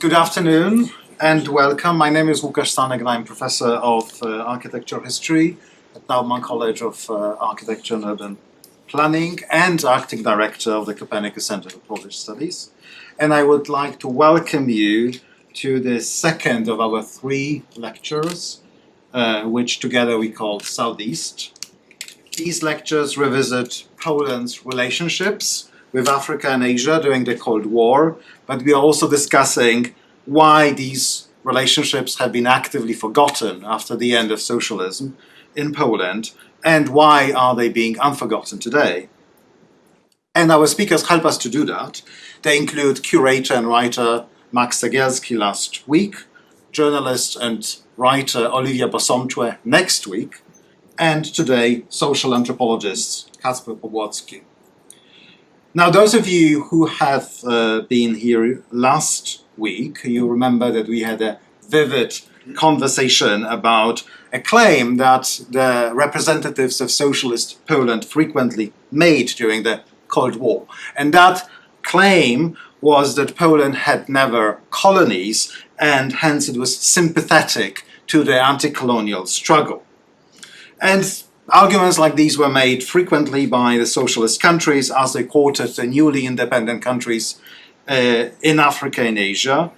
Good afternoon and welcome. My name is Łukasz Stanek and I'm Professor of Architecture History at Naumann College of Architecture and Urban Planning and Acting Director of the Copernicus Center for Polish Studies. And I would like to welcome you to the second of our three lectures, which together we call Southeast. These lectures revisit Poland's relationships with Africa and Asia during the Cold War, but we are also discussing why these relationships have been actively forgotten after the end of socialism in Poland, and why are they being unforgotten today. And our speakers help us to do that. They include curator and writer Max Cegielski last week, journalist and writer Olivia Bosomtwe next week, and today social anthropologist Kacper Pobłocki. Now, those of you who have been here last week, you remember that we had a vivid conversation about a claim that the representatives of socialist Poland frequently made during the Cold War. And that claim was that Poland had never colonies, and hence it was sympathetic to the anti-colonial struggle. And arguments like these were made frequently by the socialist countries as they quoted the newly independent countries in Africa and Asia.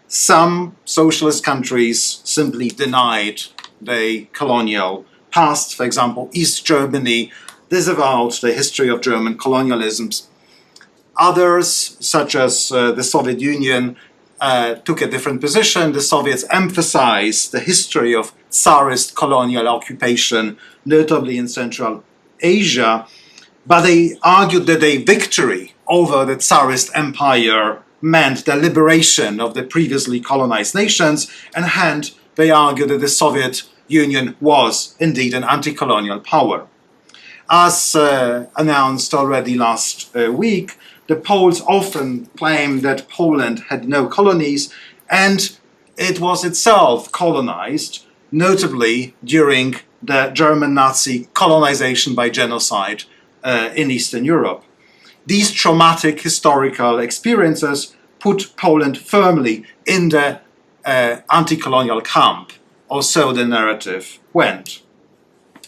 Some socialist countries simply denied the colonial past. For example, East Germany disavowed the history of German colonialism. Others, such as the Soviet Union, took a different position. The Soviets emphasized the history of Tsarist colonial occupation, notably in Central Asia, but they argued that a victory over the Tsarist empire meant the liberation of the previously colonized nations, and hence they argued that the Soviet Union was indeed an anti-colonial power. As announced already last week, the Poles often claimed that Poland had no colonies, and it was itself colonized, notably during the German Nazi colonization by genocide in Eastern Europe. These traumatic historical experiences put Poland firmly in the anti-colonial camp, or so the narrative went.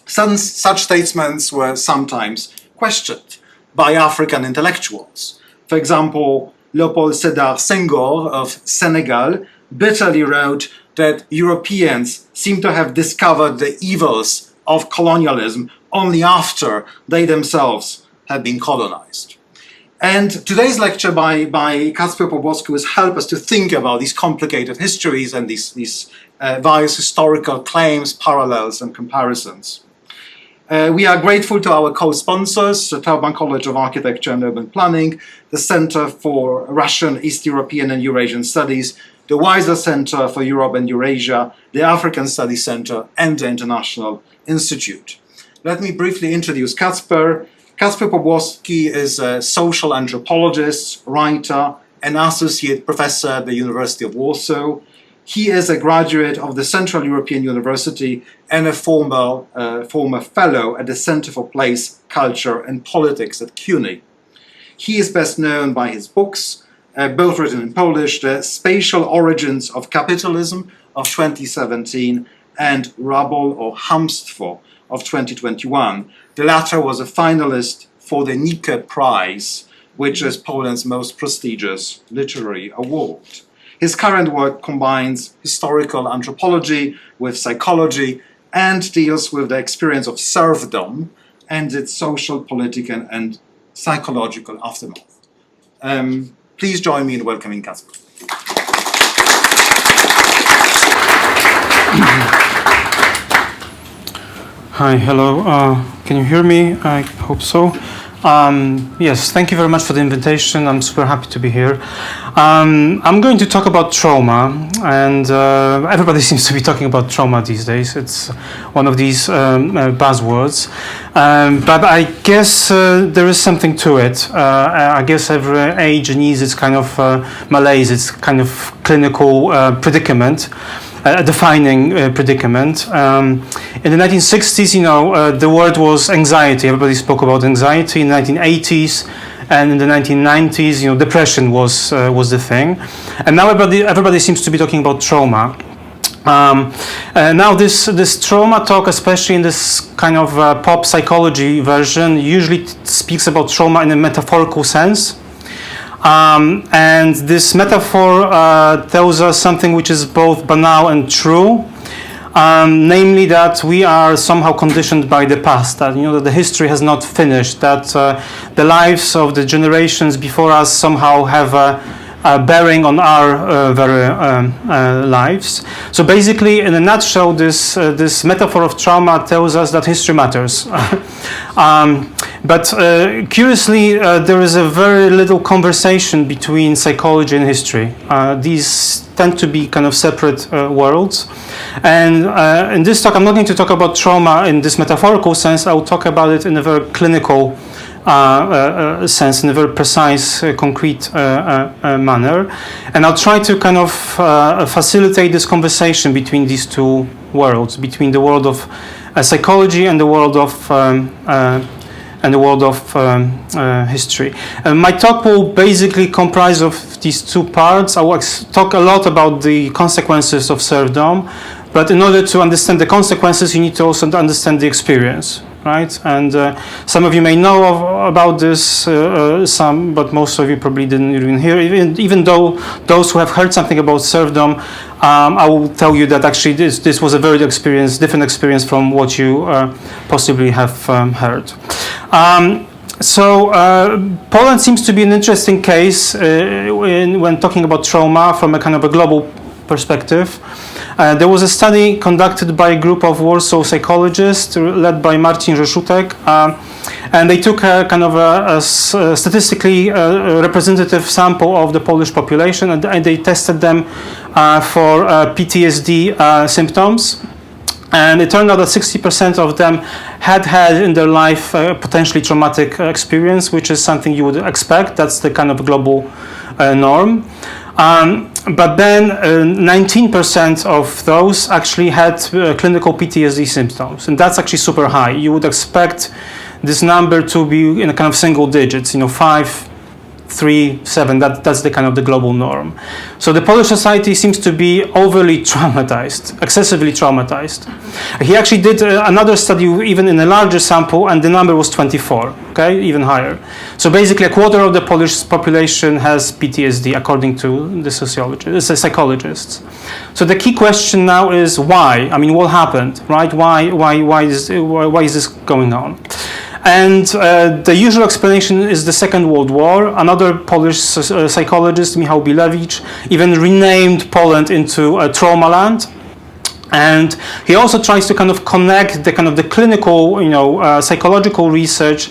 Such statements were sometimes questioned by African intellectuals. For example, Léopold Sédar Senghor of Senegal bitterly wrote that Europeans seem to have discovered the evils of colonialism only after they themselves have been colonized. And today's lecture by Kacper Pobłocki will help us to think about these complicated histories and these various historical claims, parallels, and comparisons. We are grateful to our co-sponsors, the Naumann College of Architecture and Urban Planning, the Center for Russian, East European and Eurasian Studies, the Weiser Center for Europe and Eurasia, the African Studies Center, and the International Institute. Let me briefly introduce Kacper. Kacper Pobłocki is a social anthropologist, writer, and associate professor at the University of Warsaw. He is a graduate of the Central European University and a former fellow at the Center for Place, Culture and Politics at CUNY. He is best known by his books, both written in Polish, The Spatial Origins of Capitalism of 2017 and Rubble or Chamstwo of 2021. The latter was a finalist for the Meek Prize, which is Poland's most prestigious literary award. His current work combines historical anthropology with psychology and deals with the experience of serfdom and its social, political, and psychological aftermath. Please join me in welcoming Kacper. Hi, hello. Can you hear me? I hope so. Yes, thank you very much for the invitation. I'm super happy to be here. I'm going to talk about trauma, and everybody seems to be talking about trauma these days. It's one of these buzzwords. But I guess there is something to it. I guess every age needs its kind of malaise, its kind of clinical predicament. A defining predicament. In the 1960s, the word was anxiety. Everybody spoke about anxiety. In the 1980s, and in the 1990s, depression was the thing, and now everybody seems to be talking about trauma. Now this trauma talk, especially in this kind of pop psychology version, usually speaks about trauma in a metaphorical sense. And this metaphor tells us something which is both banal and true, namely that we are somehow conditioned by the past, that that the history has not finished, that the lives of the generations before us somehow have a bearing on our very lives. So basically, in a nutshell, this metaphor of trauma tells us that history matters. But curiously, there is a very little conversation between psychology and history. These tend to be kind of separate worlds. And in this talk, I'm not going to talk about trauma in this metaphorical sense. I will talk about it in a very clinical sense, in a very precise, concrete manner. And I'll try to kind of facilitate this conversation between these two worlds, between the world of psychology and the world of history. My talk will basically comprise of these two parts. I will talk a lot about the consequences of serfdom, but in order to understand the consequences, you need to also understand the experience, right? And some of you may know about this, some, but most of you probably didn't even hear. Even though those who have heard something about serfdom, I will tell you that actually this was a very different experience from what you possibly have heard. So Poland seems to be an interesting case when talking about trauma from a kind of a global perspective. There was a study conducted by a group of Warsaw psychologists led by Marcin Rzeszutek, and they took a kind of a statistically representative sample of the Polish population, and they tested them for PTSD symptoms. And it turned out that 60% of them had in their life a potentially traumatic experience, which is something you would expect. That's the kind of global norm. But then 19% of those actually had clinical PTSD symptoms, and that's actually super high. You would expect this number to be in a kind of single digits, 5, 3, 7. That's the kind of the global norm. So the Polish society seems to be overly traumatized, excessively traumatized. He actually did another study even in a larger sample, and the number was 24. Okay, even higher. So basically, a quarter of the Polish population has PTSD, according to the psychologists. So the key question now is why? I mean, what happened, right? Why is this going on? And the usual explanation is the Second World War. Another Polish psychologist, Michał Bilewicz, even renamed Poland into a trauma land. And he also tries to kind of connect the clinical, psychological research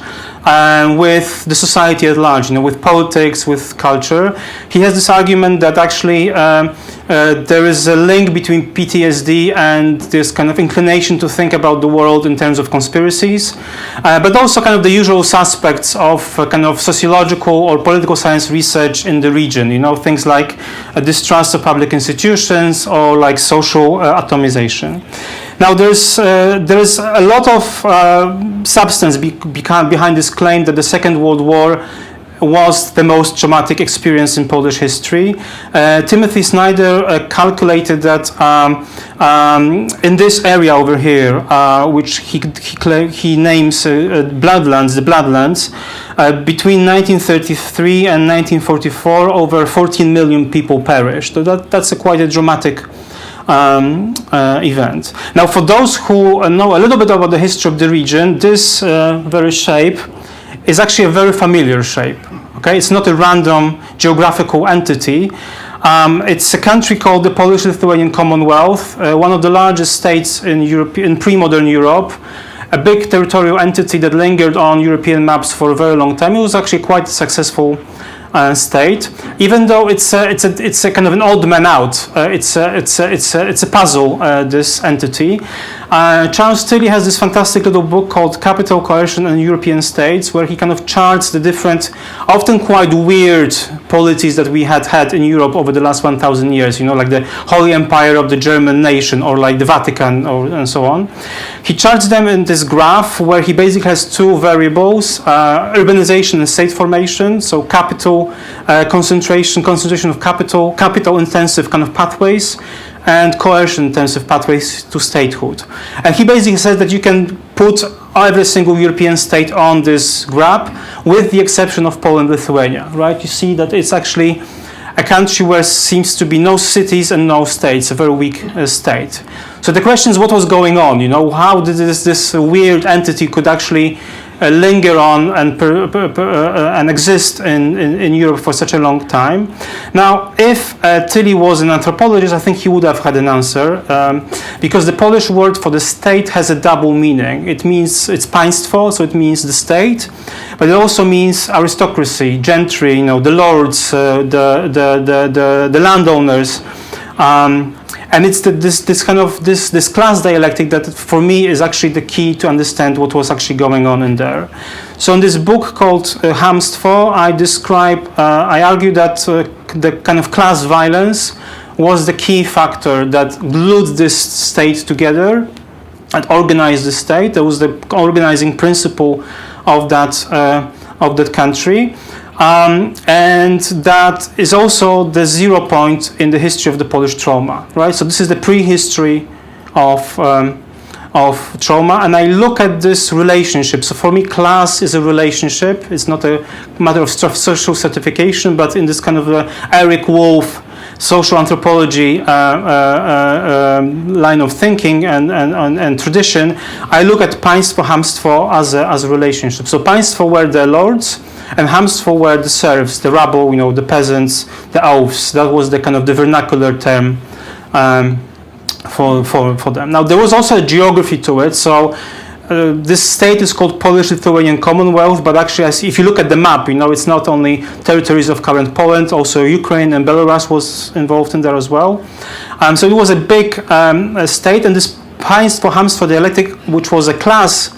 with the society at large, with politics, with culture. He has this argument that actually there is a link between PTSD and this kind of inclination to think about the world in terms of conspiracies, but also kind of the usual suspects of kind of sociological or political science research in the region, things like a distrust of public institutions or like social atomization. Now, there is a lot of substance behind this claim that the Second World War was the most traumatic experience in Polish history. Timothy Snyder calculated that in this area over here, which he names Bloodlands, the Bloodlands, between 1933 and 1944, over 14 million people perished. So that's quite a dramatic event. Now, for those who know a little bit about the history of the region, this very shape is actually a very familiar shape. Okay, it's not a random geographical entity. It's a country called the Polish-Lithuanian Commonwealth, one of the largest states in Europe, in pre-modern Europe, a big territorial entity that lingered on European maps for a very long time. It was actually quite a successful state, even though it's a kind of an odd man out. It's a puzzle. This entity. Charles Tilly has this fantastic little book called Capital, Coercion and European States, where he kind of charts the different, often quite weird polities that we had in Europe over the last 1,000 years. Like the Holy Empire of the German nation, or like the Vatican, and so on. He charts them in this graph where he basically has two variables, urbanization and state formation, so capital concentration of capital intensive kind of pathways, and coercion intensive pathways to statehood. And he basically says that you can put every single European state on this graph with the exception of Poland, Lithuania, right? You see that it's actually a country where seems to be no cities and no states, a very weak state. So the question is what was going on, how did this weird entity could actually linger on and exist in Europe for such a long time. Now, if Tilly was an anthropologist, I think he would have had an answer, because the Polish word for the state has a double meaning. It means, it's państwo, so it means the state, but it also means aristocracy, gentry, the lords, the landowners, and it's this class dialectic that for me is actually the key to understand what was actually going on in there. So in this book called Chamstwo, I argue that the kind of class violence was the key factor that glued this state together and organized the state. That was the organizing principle of that country. And that is also the 0 point in the history of the Polish trauma, right? So this is the prehistory of trauma, and I look at this relationship. So for me, class is a relationship. It's not a matter of social stratification, but in this kind of Eric Wolf social anthropology line of thinking and tradition, I look at państwo, chamstwo as a relationship. So państwo were the lords, and chamstwo were the serfs, the rabble, the peasants, the oafs. That was the kind of the vernacular term for them. Now, there was also a geography to it. So this state is called Polish-Lithuanian Commonwealth, but actually, if you look at the map, it's not only territories of current Poland, also Ukraine and Belarus was involved in there as well. So it was a big state, and this państwo, chamstwo dialectic, which was a class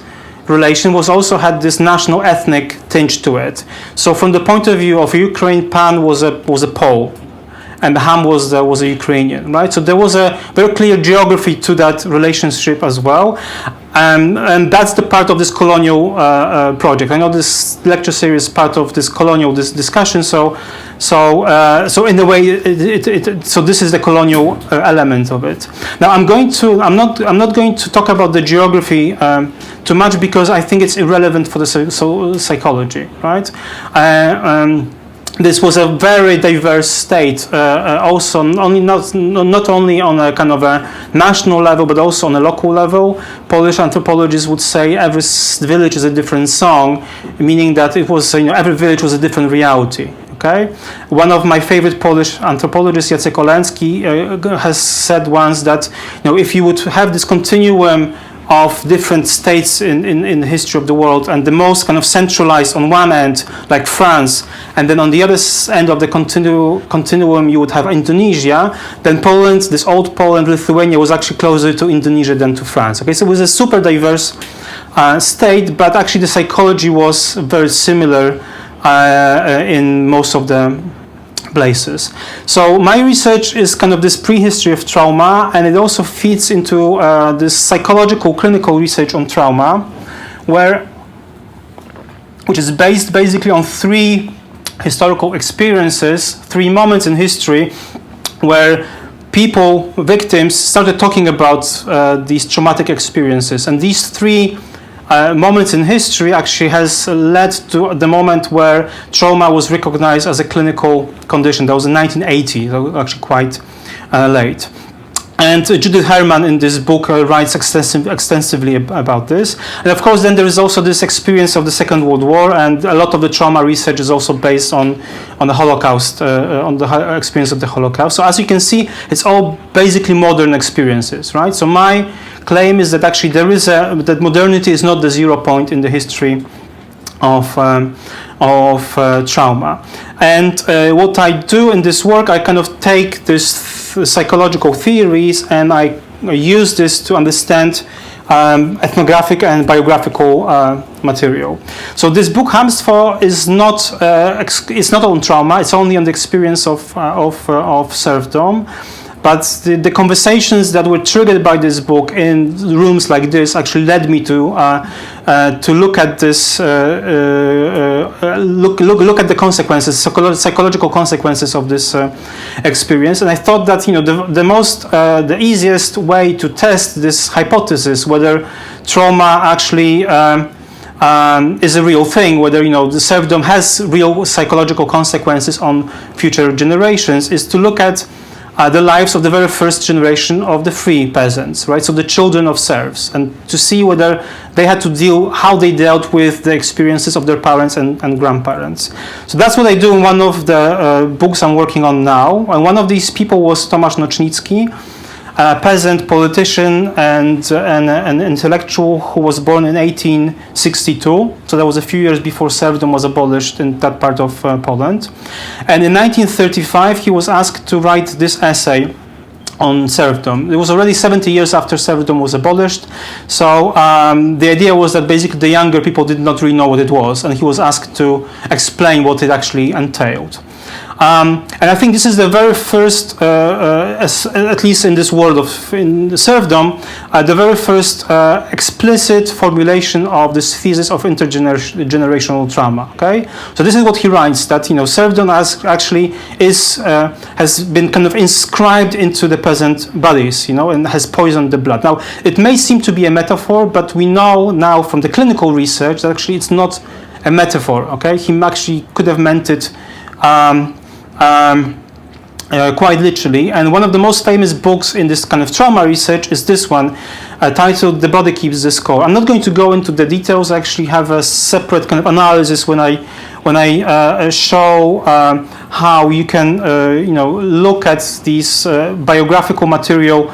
relation, also had this national ethnic tinge to it. So from the point of view of Ukraine, Pan was a Pole, and Ham was a Ukrainian, right? So there was a very clear geography to that relationship as well, and that's the part of this colonial project. I know this lecture series is part of this colonial discussion. So in a way, so this is the colonial element of it. Now I'm not going to talk about the geography too much because I think it's irrelevant for the psychology, right? This was a very diverse state, also not only on a kind of a national level, but also on a local level. Polish anthropologists would say every village is a different song, meaning that it was, every village was a different reality. Okay, one of my favorite Polish anthropologists, Jacek Oleński, has said once that if you would have this continuum of different states in the history of the world, and the most kind of centralized on one end, like France, and then on the other end of the continuum you would have Indonesia, then Poland, this old Poland, Lithuania, was actually closer to Indonesia than to France. Okay, so it was a super diverse state, but actually the psychology was very similar in most of the places. So my research is kind of this prehistory of trauma, and it also feeds into this psychological clinical research on trauma, which is based basically on three historical experiences, three moments in history where people, victims, started talking about these traumatic experiences. And these three moments in history actually has led to the moment where trauma was recognized as a clinical condition. That was in 1980, that was actually quite late. And Judith Herman in this book writes extensively about this. And of course, then there is also this experience of the Second World War, and a lot of the trauma research is also based on the Holocaust, on the experience of the Holocaust. So as you can see, it's all basically modern experiences, right? So my claim is that actually that modernity is not the 0 point in the history of trauma. And what I do in this work, I kind of take these psychological theories and I use this to understand ethnographic and biographical material. So this book Chamstwo is it's not on trauma. It's only on the experience of serfdom. But the conversations that were triggered by this book in rooms like this actually led me to look at this, look at the consequences, psychological consequences of this experience. And I thought that the easiest way to test this hypothesis, whether trauma actually is a real thing, whether the serfdom has real psychological consequences on future generations, is to look at the lives of the very first generation of the free peasants, right? So the children of serfs, and to see whether they had to how they dealt with the experiences of their parents and grandparents. So that's what I do in one of the books I'm working on now. And one of these people was Tomasz Nocznicki, a peasant politician and an intellectual who was born in 1862. So that was a few years before serfdom was abolished in that part of Poland. And in 1935, he was asked to write this essay on serfdom. It was already 70 years after serfdom was abolished. So the idea was that basically the younger people did not really know what it was, and he was asked to explain what it actually entailed. And I think this is the very first, at least in this world in the serfdom, the very first explicit formulation of this thesis of intergenerational trauma. Okay, so this is what he writes, that serfdom actually has been kind of inscribed into the peasant bodies, and has poisoned the blood. Now it may seem to be a metaphor, but we know now from the clinical research that actually it's not a metaphor. Okay, he actually could have meant it quite literally. And one of the most famous books in this kind of trauma research is this one, titled "The Body Keeps the Score." I'm not going to go into the details. I actually have a separate kind of analysis when I show how you can look at these biographical material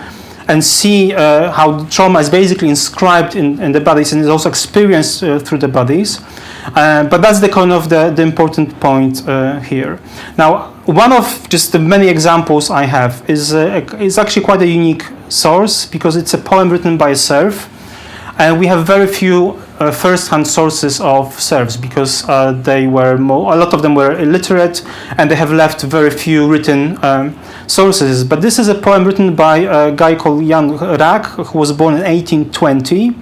and see how trauma is basically inscribed in the bodies and is also experienced through the bodies. But that's the kind of the important point here. Now, one of just the many examples I have is actually quite a unique source, because it's a poem written by a serf, and we have very few first-hand sources of serfs, because a lot of them were illiterate, and they have left very few written sources. But this is a poem written by a guy called Jan Rak, who was born in 1820.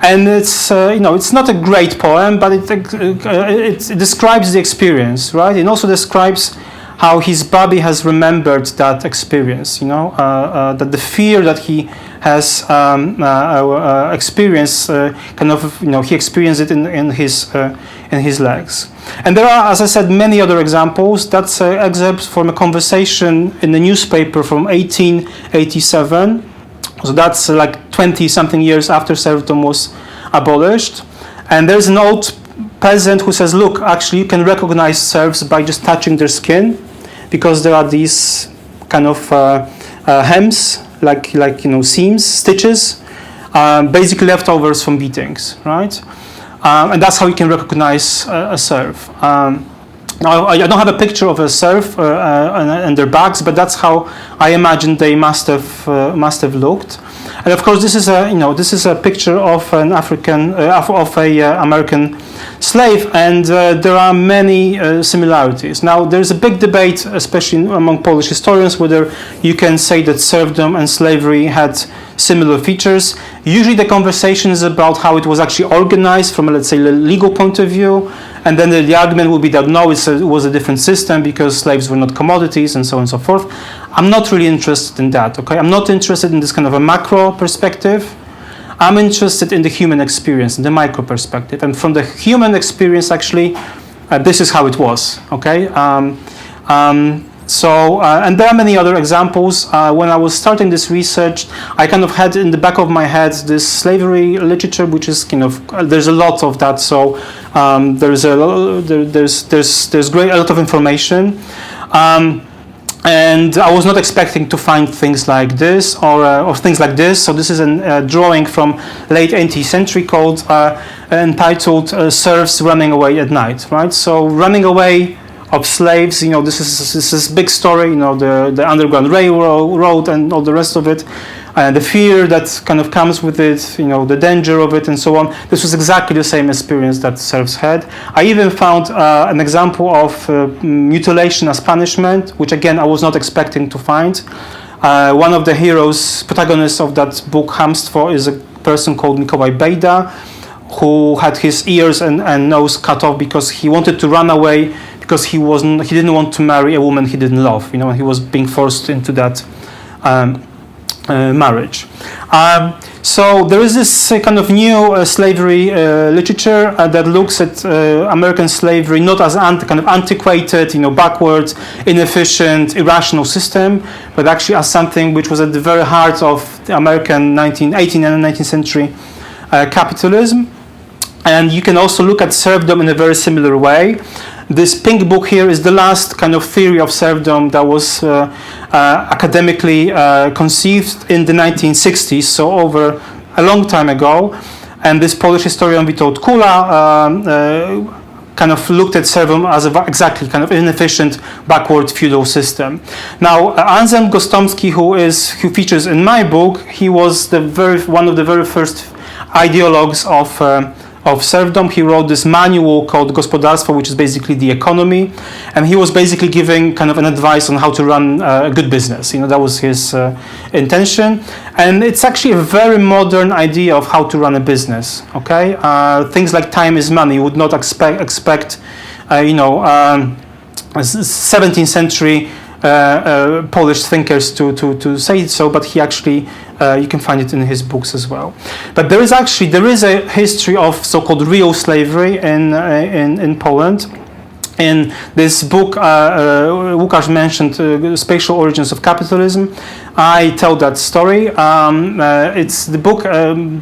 And it's it's not a great poem, but it describes the experience, right? It also describes how his body has remembered that experience. That the fear that he has experienced, he experienced it in his legs. And there are, as I said, many other examples. That's excerpts from a conversation in the newspaper from 1887. So that's like 20-something years after serfdom was abolished. And there's an old peasant who says, look, actually you can recognize serfs by just touching their skin, because there are these kind of hems, like seams, stitches, basically leftovers from beatings, right? And that's how you can recognize a serf. Now, I don't have a picture of a serf and their backs, but that's how I imagine they must have looked. And of course, this is a picture of an American slave, and there are many similarities. Now, there's a big debate, especially among Polish historians, whether you can say that serfdom and slavery had similar features. Usually the conversation is about how it was actually organized from, let's say, a legal point of view, and then the argument would be that no, it was a different system because slaves were not commodities, and so on and so forth. I'm not really interested in that, okay? I'm not interested in this kind of a macro perspective. I'm interested in the human experience, in the micro perspective. And from the human experience, actually, this is how it was, okay? And there are many other examples. When I was starting this research, I kind of had in the back of my head this slavery literature, which is there's a lot of that. So there's a lot of information. And I was not expecting to find things like this or things like this. So this is a drawing from late 18th century entitled "Serfs Running Away at Night." Right. So running away of slaves. This is big story. The Underground Railroad and all the rest of it. The fear that kind of comes with it, the danger of it, and so on. This was exactly the same experience that serfs had. I even found an example of mutilation as punishment, which again I was not expecting to find. One of the heroes, protagonists of that book, Chamstwo, is a person called Mikołaj Bejda, who had his ears and nose cut off because he wanted to run away because he didn't want to marry a woman he didn't love. You know, he was being forced into that marriage. So there is this kind of new slavery literature that looks at American slavery not as kind of antiquated, you know, backwards, inefficient, irrational system, but actually as something which was at the very heart of the American 18th and 19th century capitalism. And you can also look at serfdom in a very similar way. This pink book here is the last kind of theory of serfdom that was academically conceived in the 1960s, so over a long time ago. And this Polish historian Witold Kula kind of looked at serfdom as exactly kind of inefficient, backward feudal system. Now, Anselm Gostomski, who features in my book, he was one of the very first ideologues of serfdom. He wrote this manual called Gospodarstwo, which is basically the economy, and he was basically giving kind of an advice on how to run a good business. You know, that was his intention, and it's actually a very modern idea of how to run a business. Okay, things like time is money. You would not expect 17th century Polish thinkers to say so, but he actually you can find it in his books as well. But there is a history of so-called real slavery in Poland. In this book, Łukasz mentioned Spatial Origins of Capitalism. I tell that story. The book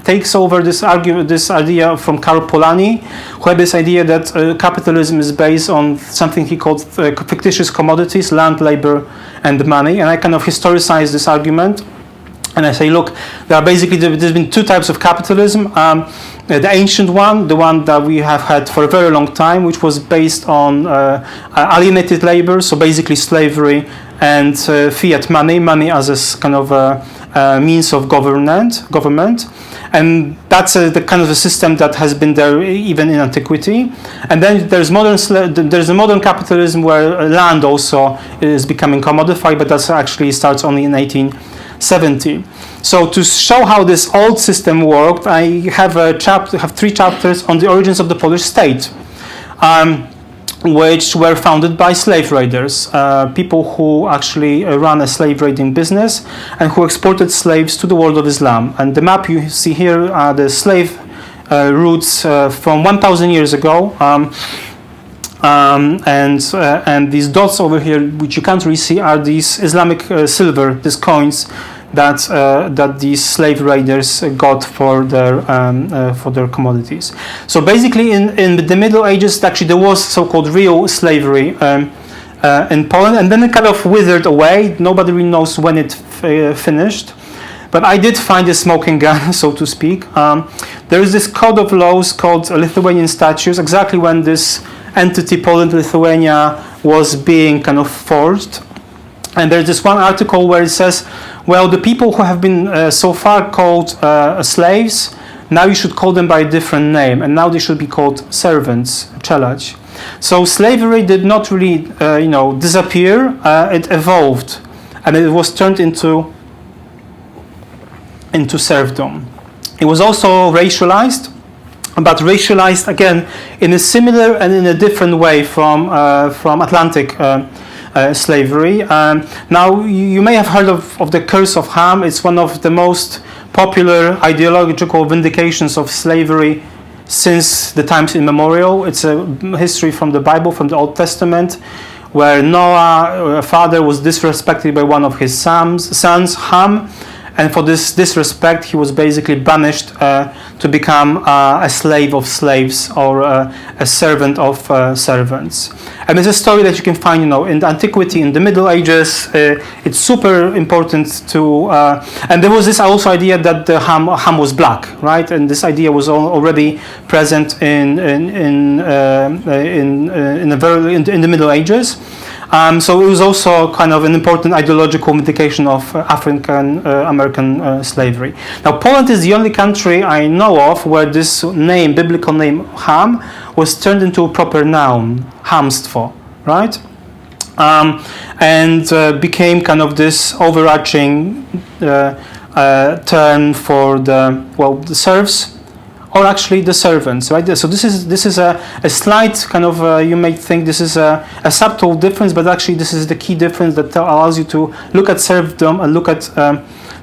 takes over this idea from Karol Polanyi, who had this idea that capitalism is based on something he called fictitious commodities, land, labor, and money. And I kind of historicize this argument. And I say, look, there's been two types of capitalism. The ancient one, the one that we have had for a very long time, which was based on alienated labor, so basically slavery and fiat money as a kind of a means of government. And that's the kind of a system that has been there even in antiquity. And then there's a modern capitalism where land also is becoming commodified, but that actually starts only in 1870. So to show how this old system worked, I have three chapters on the origins of the Polish state, which were founded by slave raiders, people who actually ran a slave raiding business and who exported slaves to the world of Islam. And the map you see here are the slave routes from 1,000 years ago. And these dots over here, which you can't really see, are these Islamic silver, these coins that these slave raiders got for their commodities. So basically, in the Middle Ages, actually there was so-called real slavery in Poland, and then it kind of withered away. Nobody really knows when it finished. But I did find a smoking gun, so to speak. There is this code of laws called Lithuanian Statutes, exactly when this entity, Poland-Lithuania, was being kind of forged. And there's this one article where it says, well, the people who have been so far called slaves, now you should call them by a different name, and now they should be called servants, czelać. So slavery did not really, disappear. It evolved, and it was turned into serfdom. It was also racialized, but racialized again in a similar and in a different way from Atlantic slavery. Now, you may have heard of the Curse of Ham. It's one of the most popular ideological vindications of slavery since the times immemorial. It's a history from the Bible, from the Old Testament, where Noah, a father, was disrespected by one of his sons, Ham. And for this disrespect, he was basically banished to become a slave of slaves or a servant of servants. And it's a story that you can find, in the antiquity, in the Middle Ages. It's super important to. And there was this also idea that the Ham was black, right? And this idea was already present in the Middle Ages. So it was also kind of an important ideological vindication of African American slavery. Now, Poland is the only country I know of where this name, biblical name Ham, was turned into a proper noun, Chamstwo, right? and became kind of this overarching term for the serfs, or actually the servants, right? So this is a slight kind of, you may think this is a subtle difference, but actually this is the key difference that allows you to look at serfdom and look at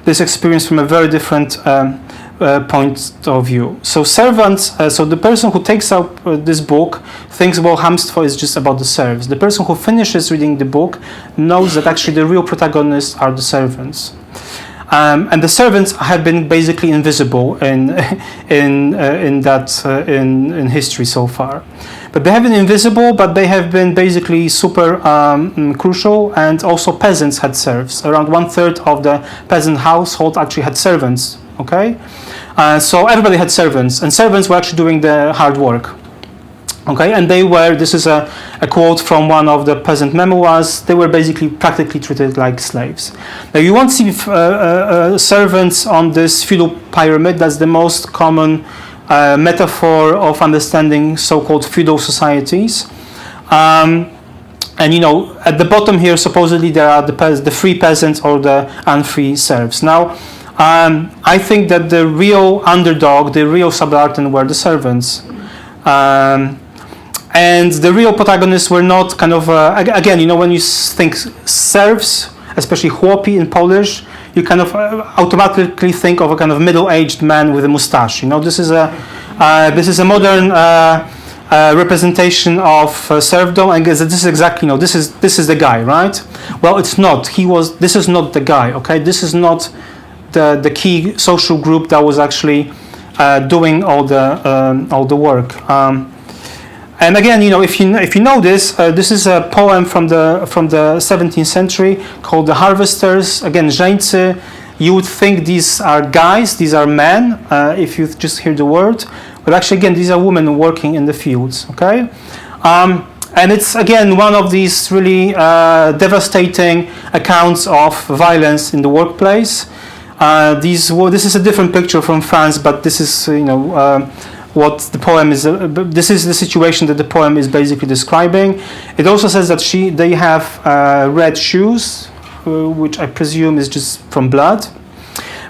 this experience from a very different point of view. So servants, so the person who takes up this book thinks, well, Chamstwo is just about the serfs. The person who finishes reading the book knows that actually the real protagonists are the servants. And the servants have been basically invisible in history so far. But they have been invisible, but they have been basically super crucial. And also peasants had serfs. Around 1/3 of the peasant household actually had servants. Okay, so everybody had servants, and servants were actually doing the hard work. Okay, and they were, this is a quote from one of the peasant memoirs, they were basically practically treated like slaves. Now you won't see servants on this feudal pyramid. That's the most common metaphor of understanding so-called feudal societies. And you know, at the bottom here, supposedly there are the free peasants or the unfree serfs. Now, I think that the real underdog, the real subaltern were the servants. And the real protagonists were not kind of, again, you know, when you think serfs, especially chłopi in Polish, you kind of automatically think of a kind of middle-aged man with a mustache. You know, this is a modern representation of serfdom, and this is exactly, you know, this is the guy, right? Well, it's not. This is not the guy. Okay, this is not the key social group that was actually doing all the work. And again, you know, if you know this, this is a poem from the 17th century called "The Harvesters." Again, żeńcy. You would think these are guys, these are men, if you just hear the word, but actually, again, these are women working in the fields. Okay, and it's again one of these really devastating accounts of violence in the workplace. This is a different picture from France, but this is, you know, what the poem is. This is the situation that the poem is basically describing. It also says that they have red shoes, which I presume is just from blood.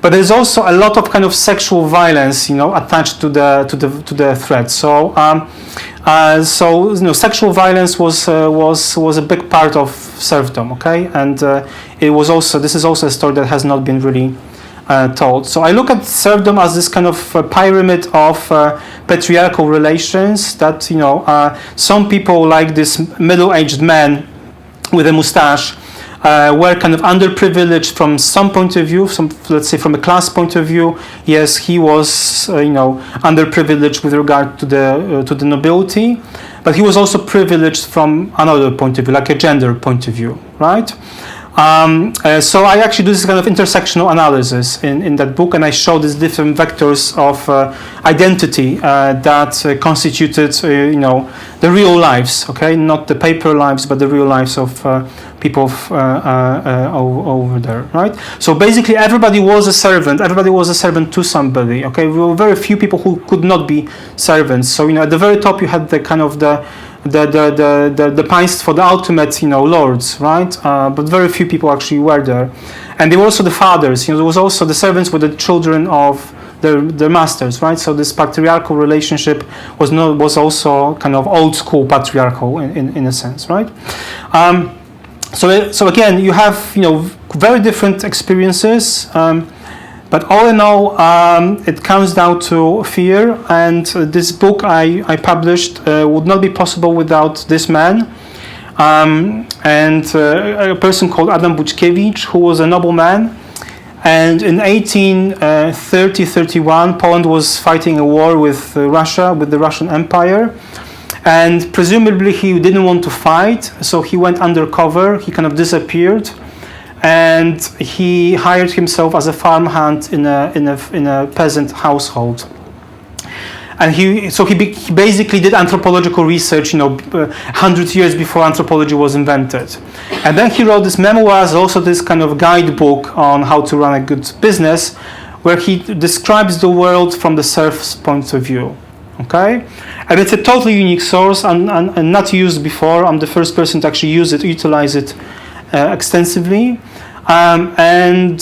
But there's also a lot of kind of sexual violence, you know, attached to the threat. So, you know, sexual violence was a big part of serfdom. Okay, and this is also a story that has not been really told. So I look at serfdom as this kind of pyramid of patriarchal relations that, you know, some people like this middle-aged man with a mustache were kind of underprivileged from some point of view, let's say from a class point of view. Yes, he was, you know, underprivileged with regard to the nobility, but he was also privileged from another point of view, like a gender point of view, right? So I actually do this kind of intersectional analysis in that book, and I show these different vectors of identity that constituted, you know, the real lives. Okay, not the paper lives, but the real lives of people over there. Right. So basically, everybody was a servant. Everybody was a servant to somebody. Okay, there were very few people who could not be servants. So, you know, at the very top, you had the kind of the państwo, the ultimate, you know, lords, right? But very few people actually were there, and they were also the fathers. You know, there was also the servants were the children of their masters, right? So this patriarchal relationship was also kind of old school patriarchal in a sense, right? So again, you have, you know, very different experiences. But all in all, it comes down to fear, and this book I published would not be possible without this man, and a person called Adam Bućkiewicz, who was a nobleman. And in 1830-31, Poland was fighting a war with Russia, with the Russian Empire, and presumably he didn't want to fight, so he went undercover, he kind of disappeared. And he hired himself as a farmhand in a peasant household, and he basically did anthropological research, you know, 100 years before anthropology was invented, and then he wrote this memoirs, also this kind of guidebook on how to run a good business, where he describes the world from the serf's point of view. Okay, and it's a totally unique source and not used before. I'm the first person to actually use it, utilize it extensively, and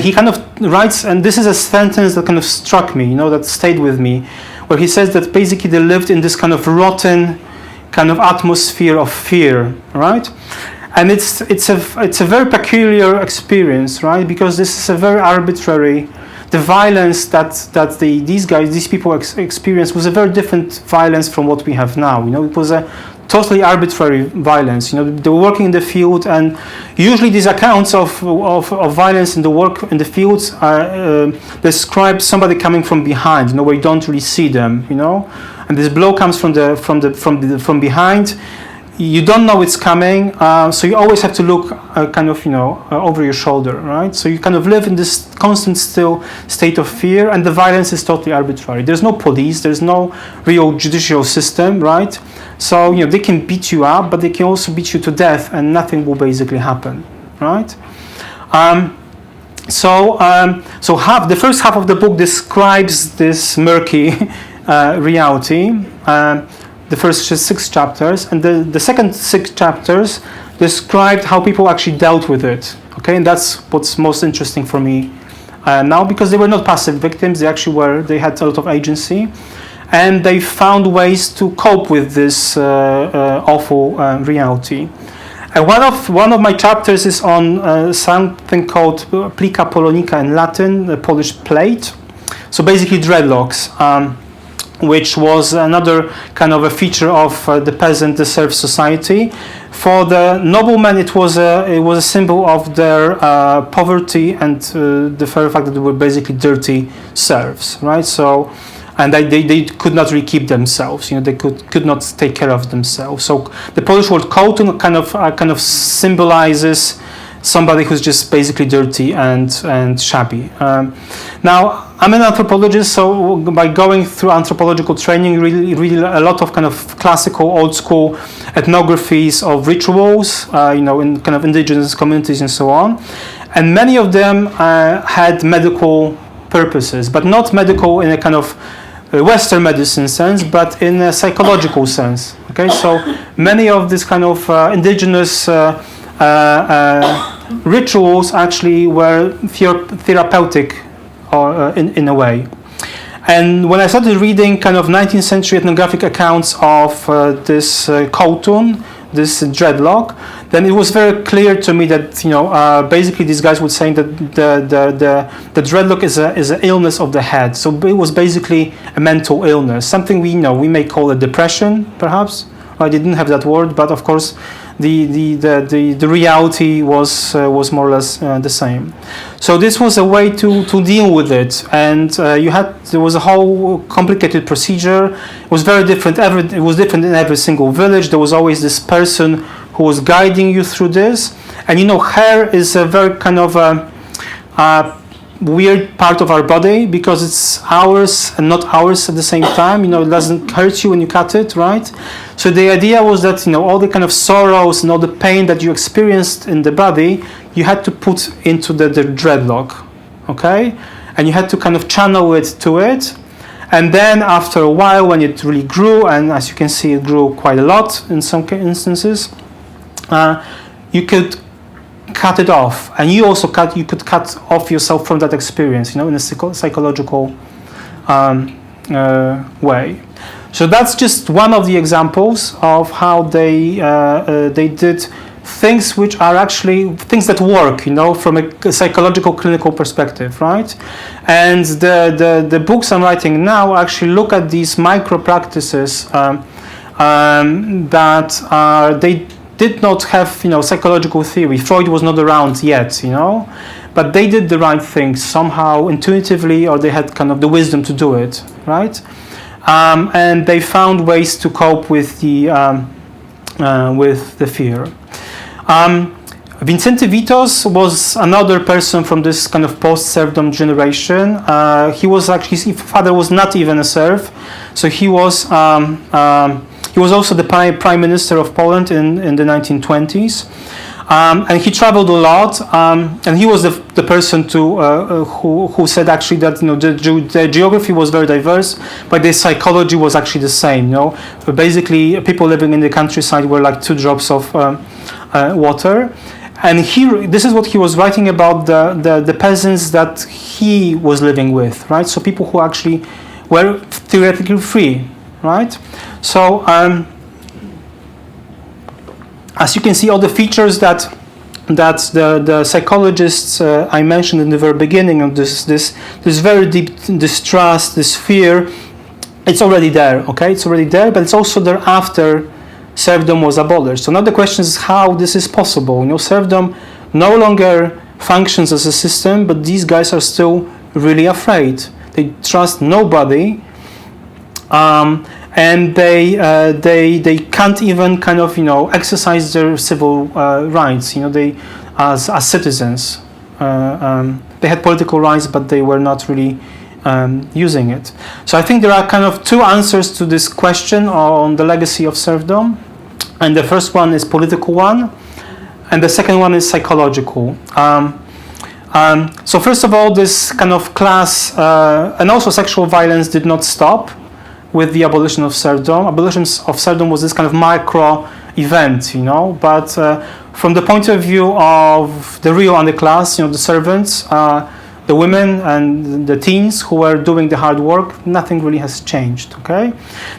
he kind of writes, and this is a sentence that kind of struck me, that stayed with me, where he says that basically they lived in this kind of rotten kind of atmosphere of fear, right? And it's a very peculiar experience, right? Because this is a very arbitrary. The violence that these people experienced was a very different violence from what we have now. It was a totally arbitrary violence. They were working in the field, and usually these accounts of violence in the fields describe somebody coming from behind, where you don't really see them, and this blow comes from behind. You don't know it's coming, so you always have to look over your shoulder, right? So you kind of live in this constant still state of fear, and the violence is totally arbitrary. There's no police, there's no real judicial system, right? So they can beat you up, but they can also beat you to death, and nothing will basically happen, right? So the first half of the book describes this murky reality. The first 6 chapters, and the second 6 chapters described how people actually dealt with it. Okay, and that's what's most interesting for me now, because they were not passive victims. They actually were. They had a lot of agency, and they found ways to cope with this awful reality. And one of my chapters is on something called plica polonica in Latin, the Polish plait. So basically dreadlocks. Which was another kind of a feature of the peasant, the serf society. For the noblemen, it was a symbol of their poverty and the very fact that they were basically dirty serfs, right? So, and they could not really keep themselves. They could not take care of themselves. So the Polish word kołtun kind of symbolizes somebody who's just basically dirty and shabby. Now, I'm an anthropologist, so by going through anthropological training, really a lot of kind of classical, old school ethnographies of rituals, in kind of indigenous communities and so on. And many of them had medical purposes, but not medical in a kind of Western medicine sense, but in a psychological sense. Okay, so many of these kind of indigenous rituals actually were therapeutic in a way. And when I started reading kind of 19th century ethnographic accounts of this kołtun, this dreadlock, then it was very clear to me that basically these guys were saying that the dreadlock is an illness of the head. So it was basically a mental illness, something we may call a depression, perhaps. I didn't have that word, but of course the reality was more or less the same. So this was a way to deal with it, and there was a whole complicated procedure. It was very different. It was different in every single village. There was always this person who was guiding you through this, and hair is a very kind of weird part of our body because it's ours and not ours at the same time. It doesn't hurt you when you cut it, right? So the idea was that all the kind of sorrows and all the pain that you experienced in the body, you had to put into the dreadlock, okay? And you had to kind of channel it to it. And then after a while, when it really grew, and as you can see, it grew quite a lot in some instances, you could cut it off, and you could cut off yourself from that experience, in a psychological way. So that's just one of the examples of how they did things which are actually things that work, from a psychological clinical perspective, right? And the books I'm writing now actually look at these micro practices that they did not have, psychological theory. Freud was not around yet, but they did the right thing somehow intuitively, or they had kind of the wisdom to do it, right? And they found ways to cope with the fear. Vicente Vitos was another person from this kind of post-serfdom generation. His father was not even a serf, so he was also the prime minister of Poland in the 1920s. And he traveled a lot, and he was the person who said actually that the geography was very diverse, but the psychology was actually the same. But basically, people living in the countryside were like 2 drops of water. And this is what he was writing about the peasants that he was living with, right? So people who actually were theoretically free, right? So as you can see, all the features that the psychologists I mentioned in the very beginning of this very deep distrust, this fear, it's already there, okay? It's already there, but it's also there after serfdom was abolished. So now the question is how this is possible. Serfdom no longer functions as a system, but these guys are still really afraid. They trust nobody, and they can't even kind of exercise their civil rights. They as citizens, they had political rights, but they were not really using it. So I think there are kind of 2 answers to this question on the legacy of serfdom, and the first one is political one, and the second one is psychological. So first of all, this kind of class and also sexual violence did not stop with the abolition of serfdom. Abolition of serfdom was this kind of micro event, but from the point of view of the real underclass, the servants, the women and the teens who were doing the hard work, nothing really has changed, okay?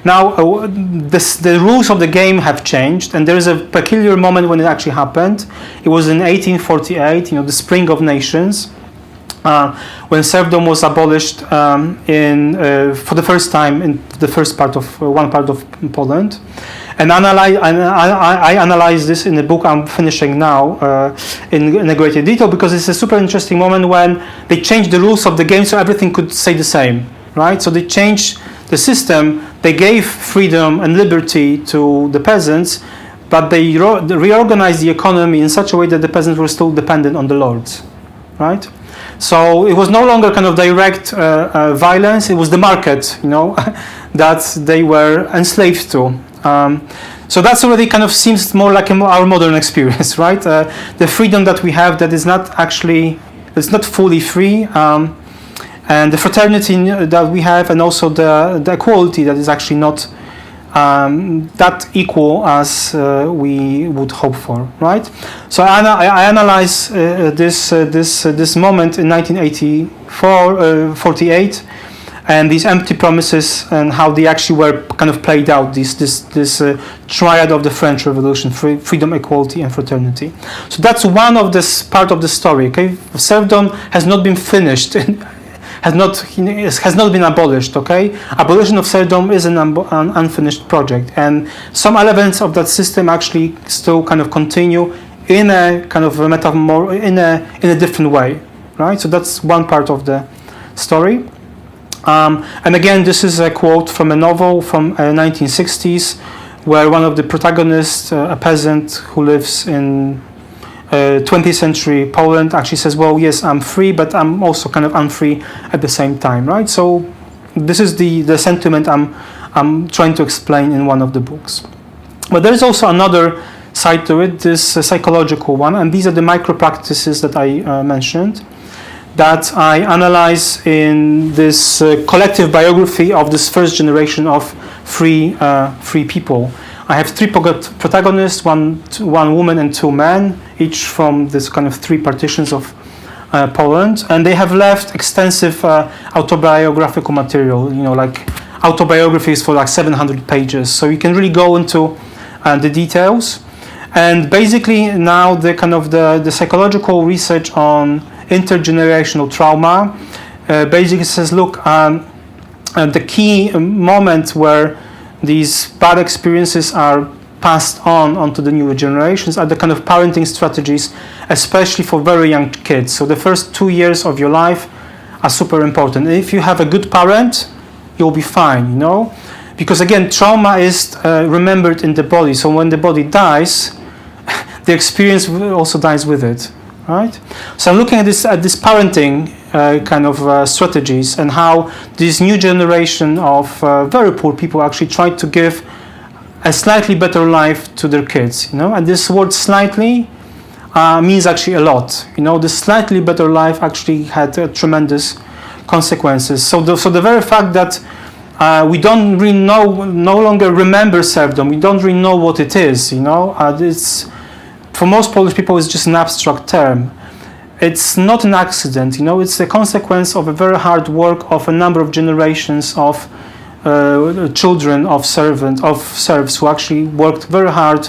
Now, the rules of the game have changed, and there is a peculiar moment when it actually happened. It was in 1848, the Spring of Nations, when serfdom was abolished for the first time in the first part of one part of Poland. And I analyze this in the book I'm finishing now in a greater detail, because it's a super interesting moment when they changed the rules of the game so everything could stay the same, right? So they changed the system, they gave freedom and liberty to the peasants, but they reorganized the economy in such a way that the peasants were still dependent on the lords, right? So it was no longer kind of direct violence, it was the market, that they were enslaved to. So that's already kind of seems more like our modern experience, right? The freedom that we have that is not actually, it's not fully free, and the fraternity that we have, and also the equality that is actually not that equal as we would hope for, right? So I analyze this moment in 1948. And these empty promises and how they actually were kind of played out, this triad of the French Revolution: freedom, equality, and fraternity. So that's one of this part of the story. Okay, serfdom has not been finished, has not been abolished. Okay, abolition of serfdom is an unfinished project, and some elements of that system actually still kind of continue in a kind of in a different way, right? So that's one part of the story. And again, this is a quote from a novel from 1960s, where one of the protagonists, a peasant who lives in 20th-century Poland, actually says, well, yes, I'm free, but I'm also kind of unfree at the same time, right? So this is the sentiment I'm trying to explain in one of the books. But there is also another side to it, this psychological one, and these are the micro-practices that I mentioned, that I analyze in this collective biography of this first generation of free people. I have 3 protagonists, one woman and 2 men, each from this kind of 3 partitions of Poland, and they have left extensive autobiographical material, like autobiographies for like 700 pages. So you can really go into the details. And basically now the kind of the psychological research on intergenerational trauma basically says, look, the key moment where these bad experiences are passed onto the newer generations are the kind of parenting strategies, especially for very young kids. So the first 2 years of your life are super important. If you have a good parent, you'll be fine, because again, trauma is remembered in the body. So when the body dies, the experience also dies with it. Right, so I'm looking at this parenting kind of strategies, and how this new generation of very poor people actually try to give a slightly better life to their kids. And this word "slightly" means actually a lot. You know, the slightly better life actually had tremendous consequences. So the very fact that we don't really no longer remember serfdom, we don't really know what it is. You know, it's for most Polish people it's just an abstract term. It's not an accident. You know, it's a consequence of a very hard work of a number of generations of children of serfs who actually worked very hard,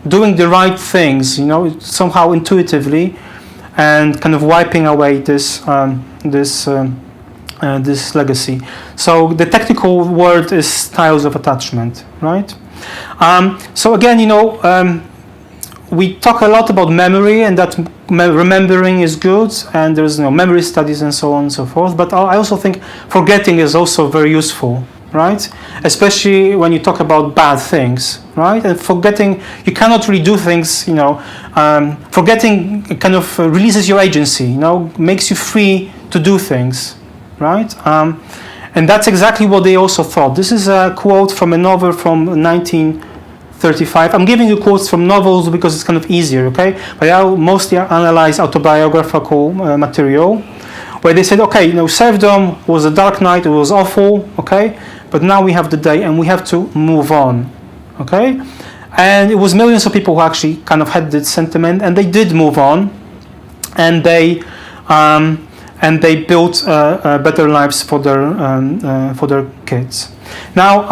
doing the right things, you know, somehow intuitively, and kind of wiping away this legacy. So the technical word is styles of attachment, right? So again, you know, we talk a lot about memory, and that remembering is good, and there's, you know, memory studies and so on and so forth. But I also think forgetting is also very useful, right? Especially when you talk about bad things, right? And forgetting, you cannot really do things, you know. Forgetting kind of releases your agency, you know, makes you free to do things, right? And that's exactly what they also thought. This is a quote from a novel from 1935. I'm giving you quotes from novels because it's kind of easier, okay? But I mostly analyze autobiographical material, where they said, okay, you know, serfdom was a dark night, it was awful, okay? But now we have the day and we have to move on, okay? And it was millions of people who actually kind of had this sentiment, and they did move on, and they built better lives for their kids. Now,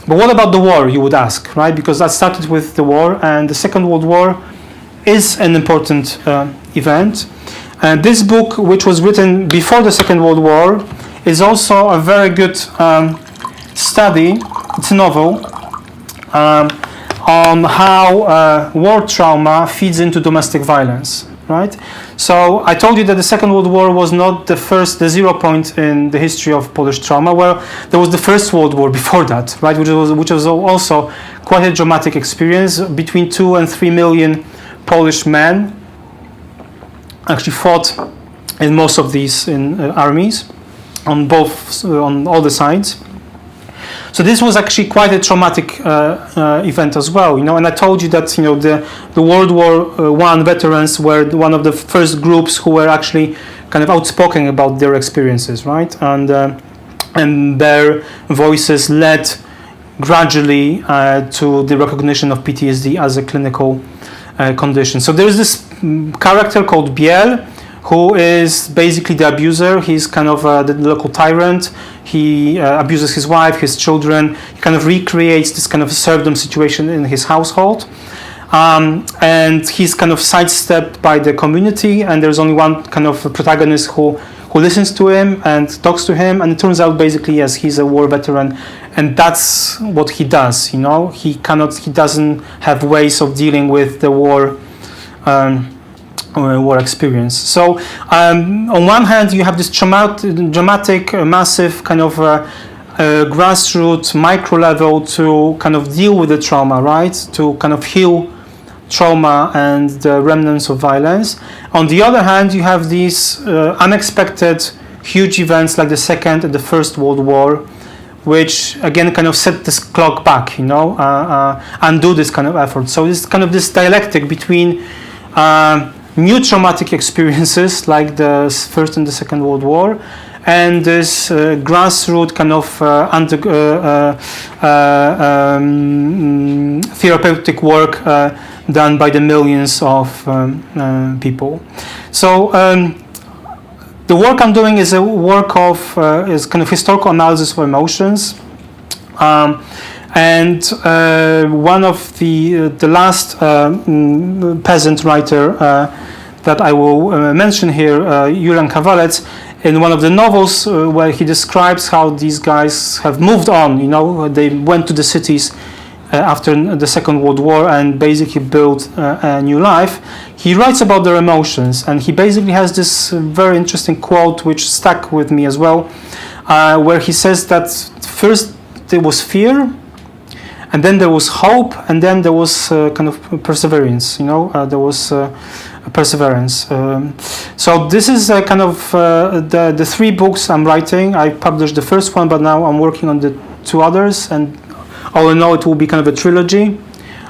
but what about the war, you would ask, right? Because that started with the war, and the Second World War is an important event. And this book, which was written before the Second World War, is also a very good study. It's a novel on how war trauma feeds into domestic violence, right? So I told you that the Second World War was not the 0 point in the history of Polish trauma. Well, there was the First World War before that, right? Which was also quite a dramatic experience. Between 2 and 3 million Polish men actually fought in most of these armies on all the sides. So this was actually quite a traumatic event as well, you know. And I told you that, you know, the World War I veterans were one of the first groups who were actually kind of outspoken about their experiences, right? And their voices led gradually to the recognition of PTSD as a clinical condition. So there is this character called Biel, who is basically the abuser. He's kind of the local tyrant. He abuses his wife, his children. He kind of recreates this kind of serfdom situation in his household. And he's kind of sidestepped by the community, and there's only one kind of protagonist who listens to him and talks to him, and it turns out basically, yes, he's a war veteran, and that's what he does, you know. He doesn't have ways of dealing with the war experience. So on one hand you have this dramatic, massive kind of grassroots, micro level to kind of deal with the trauma, right? To kind of heal trauma and the remnants of violence. On the other hand, you have these unexpected huge events like the Second and the First World War, which again kind of set this clock back, you know, undo this kind of effort. So it's kind of this dialectic between new traumatic experiences like the First and the Second World War, and this grassroots kind of therapeutic work done by the millions of people. So the work I'm doing is a work of is kind of historical analysis of emotions, and one of the last peasant writer that I will mention here, Julian Kawalec, in one of the novels where he describes how these guys have moved on. You know, they went to the cities after the Second World War and basically built a new life. He writes about their emotions, and he basically has this very interesting quote which stuck with me as well, where he says that first there was fear, and then there was hope, and then there was kind of perseverance. You know, there was perseverance. So this is kind of the 3 books I'm writing. I published the first one, but now I'm working on the 2 others, and all in all it will be kind of a trilogy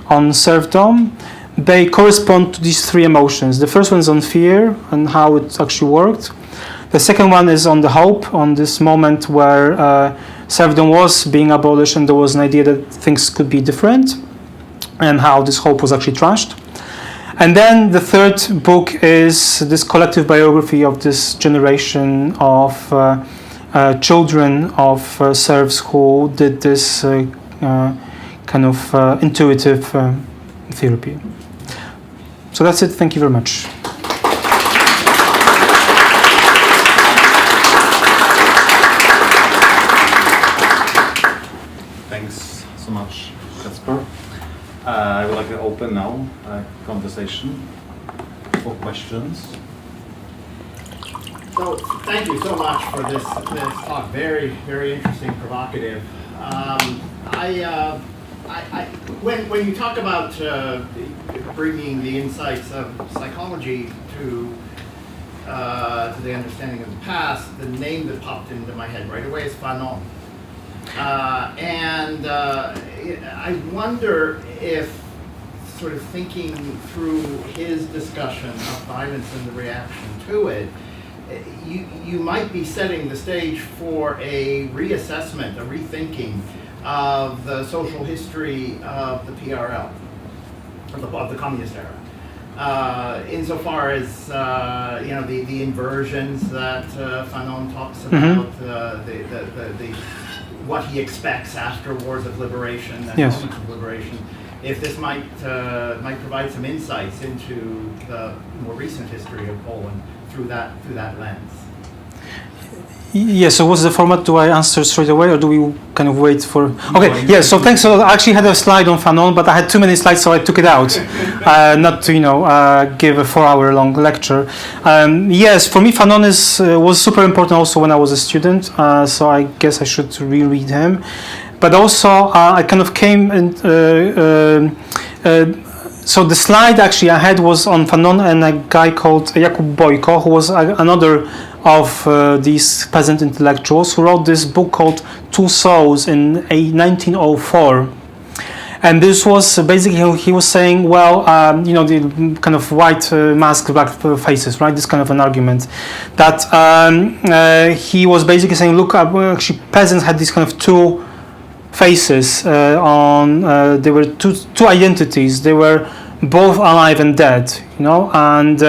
on serfdom. they correspond to these three emotions. The first one is on fear and how it actually worked. The second one is on the hope, on this moment where serfdom was being abolished and there was an idea that things could be different, and how this hope was actually trashed. And then the third book is this collective biography of this generation of children of serfs who did this kind of intuitive therapy. So that's it. Thank you very much. Thanks so much, Kacper. I would like to open now a conversation for questions. So, thank you so much for this talk. Very, very interesting, provocative. When you talk about bringing the insights of psychology to the understanding of the past, the name that popped into my head right away is Fanon. I wonder if, sort of thinking through his discussion of violence and the reaction to it, you might be setting the stage for a reassessment, a rethinking of the social history of the PRL, of the communist era. Insofar as the inversions that Fanon talks about, the what he expects after wars of liberation and moments of liberation, if this might provide some insights into the more recent history of Poland through that lens. Yes, so what's the format? Do I answer straight away or do we kind of wait for... Okay, yeah, so thanks. So I actually had a slide on Fanon, but I had too many slides, so I took it out. Not to, give a 4-hour long lecture. Yes, for me, Fanon was super important also when I was a student, so I guess I should reread him. But also, I kind of came and... so the slide actually I had was on Fanon and a guy called Jakub Bojko, who was another of these peasant intellectuals who wrote this book called Two Souls in 1904. And this was basically, he was saying, well, the kind of white mask, black faces, right? This kind of an argument that he was basically saying, look, actually peasants had these kind of two faces they were two identities. They were both alive and dead, and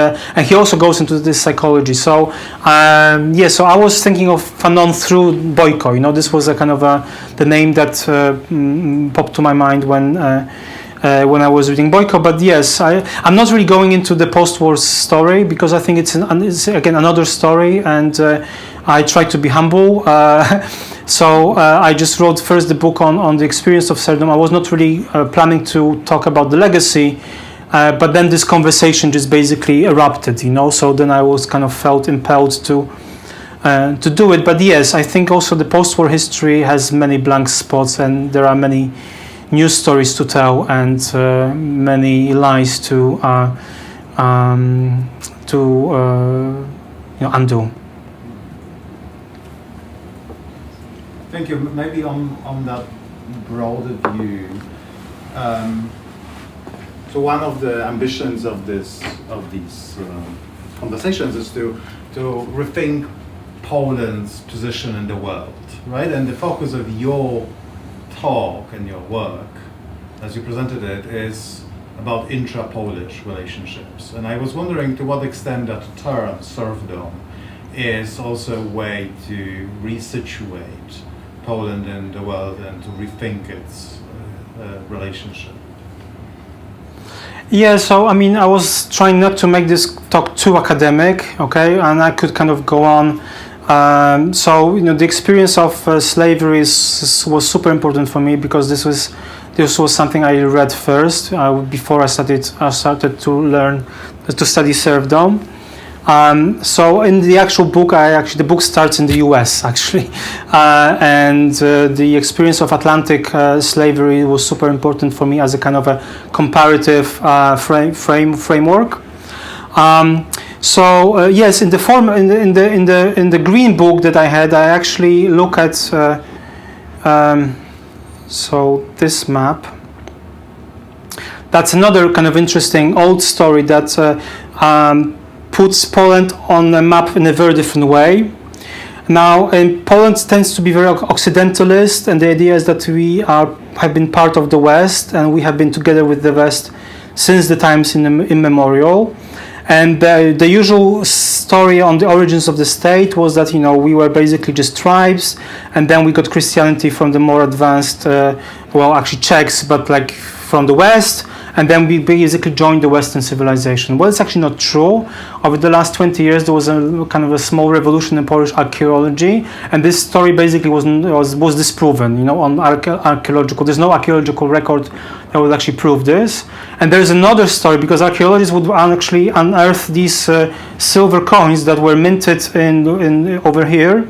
he also goes into this psychology. So so I was thinking of Fanon through Bojko. This was a kind of the name that popped to my mind when I was reading Bojko. But yes, I'm not really going into the post-war story because I think it's again another story, and I try to be humble. So I just wrote first the book on the experience of serfdom. I was not really planning to talk about the legacy, but then this conversation just basically erupted, So then I was kind of felt impelled to do it. But yes, I think also the post-war history has many blank spots, and there are many news stories to tell and many lies to undo. Thank you. Maybe on that broader view, so one of the ambitions of these conversations is to rethink Poland's position in the world, right? And the focus of your talk and your work, as you presented it, is about intra-Polish relationships. And I was wondering to what extent that term, serfdom, is also a way to resituate Poland in the world and to rethink its relationship. Yeah, so I was trying not to make this talk too academic, okay, and I could kind of go on. The experience of slavery was super important for me because this was something I read first before I started to study serfdom. So in the actual book, the book starts in the U.S. actually, and the experience of Atlantic slavery was super important for me as a kind of a comparative framework. Yes, in the green book that I had, I actually look at this map. that's another kind of interesting old story that puts Poland on a map in a very different way. Now, Poland tends to be very Occidentalist, and the idea is that we have been part of the West, and we have been together with the West since the times immemorial. And the usual story on the origins of the state was that, we were basically just tribes, and then we got Christianity from the more advanced, Czechs, but like from the West, and then we basically joined the Western civilization. Well, it's actually not true. Over the last 20 years, there was a kind of a small revolution in Polish archaeology, and this story basically was disproven. On archaeological, there's no archaeological record that would actually prove this. And there's another story, because archaeologists would actually unearth these silver coins that were minted in over here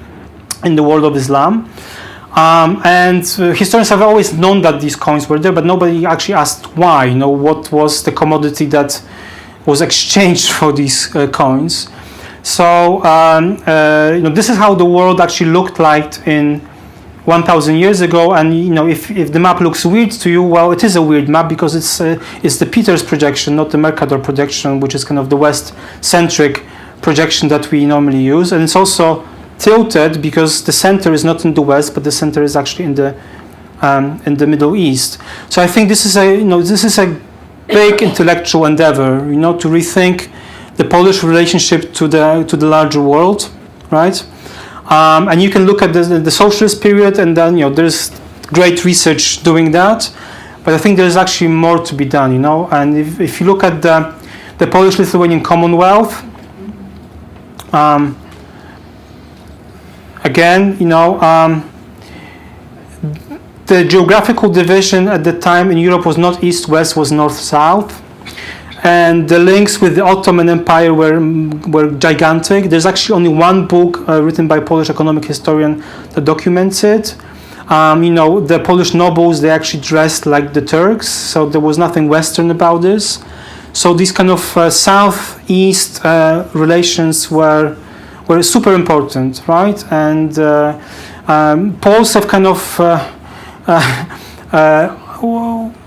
in the world of Islam. And historians have always known that these coins were there, but nobody actually asked why. What was the commodity that was exchanged for these coins? So this is how the world actually looked like in 1,000 years ago. And if the map looks weird to you, well, it is a weird map because it's the Peters projection, not the Mercator projection, which is kind of the West-centric projection that we normally use, and it's also tilted because the center is not in the West, but the center is actually in the Middle East. So I think this is a big intellectual endeavor, to rethink the Polish relationship to the larger world, right? And you can look at the socialist period, and then there's great research doing that, but I think there's actually more to be done, And if you look at the Polish-Lithuanian Commonwealth. Again, the geographical division at the time in Europe was not east-west, was north-south. And the links with the Ottoman Empire were gigantic. There's actually only one book written by a Polish economic historian that documents it. The Polish nobles, they actually dressed like the Turks, so there was nothing Western about this. So these kind of south-east relations were super important, right? And Poles have kind of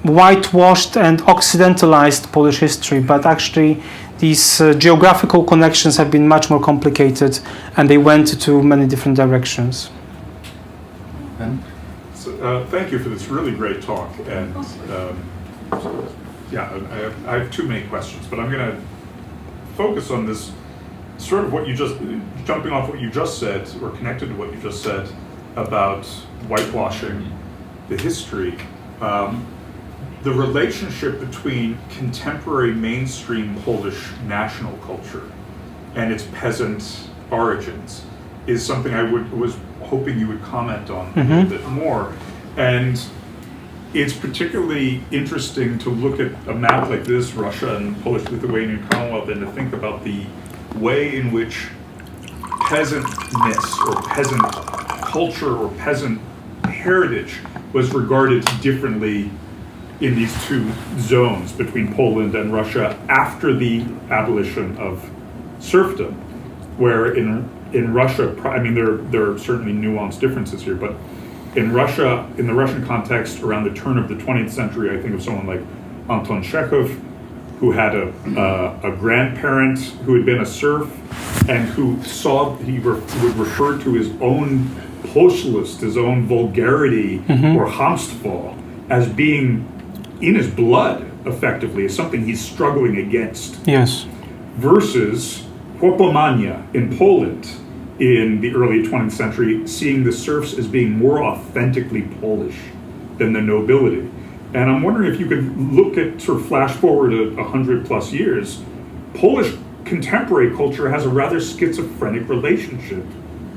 whitewashed and occidentalized Polish history, but actually these geographical connections have been much more complicated, and they went to many different directions. So, thank you for this really great talk. And I have two main questions, but I'm going to focus on this sort of jumping off what you just said, or connected to what you just said about whitewashing the history. The relationship between contemporary mainstream Polish national culture and its peasant origins is something I was hoping you would comment on a little bit more. And it's particularly interesting to look at a map like this, Russia and Polish-Lithuanian Commonwealth, and to think about the way in which peasantness or peasant culture or peasant heritage was regarded differently in these two zones between Poland and Russia after the abolition of serfdom, where in Russia, I mean, there are certainly nuanced differences here, but in Russia, in the Russian context, around the turn of the 20th century, I think of someone like Anton Chekhov, who had a grandparent who had been a serf, and who would refer to his own poszlost, his own vulgarity, or Chamstwo, as being in his blood, effectively, as something he's struggling against. Yes. Versus chłopomania in Poland in the early 20th century, seeing the serfs as being more authentically Polish than the nobility. And I'm wondering if you could look at, sort of flash forward 100 plus years, Polish contemporary culture has a rather schizophrenic relationship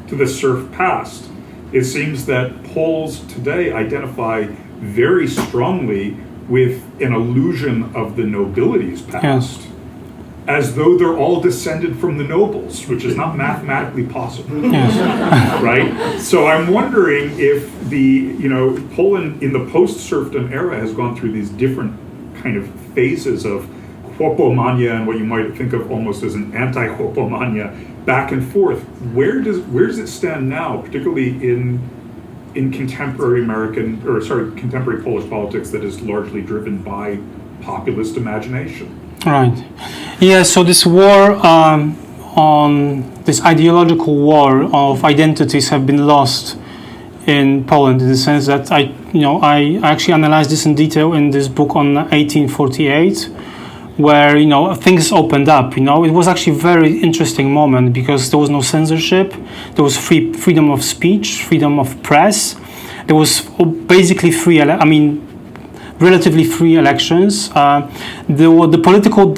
to the serf past. It seems that Poles today identify very strongly with an illusion of the nobility's past, as though they're all descended from the nobles, which is not mathematically possible, right? So I'm wondering if Poland in the post-serfdom era has gone through these different kind of phases of chłopomania and what you might think of almost as an anti-chłopomania, back and forth. Where does it stand now, particularly in contemporary contemporary Polish politics that is largely driven by populist imagination. Right. Yeah, so this war on this ideological war of identities have been lost in Poland, in the sense that I actually analyzed this in detail in this book on 1848, where things opened up. It was actually a very interesting moment because there was no censorship, there was freedom of speech, freedom of press, there was basically relatively free elections. The political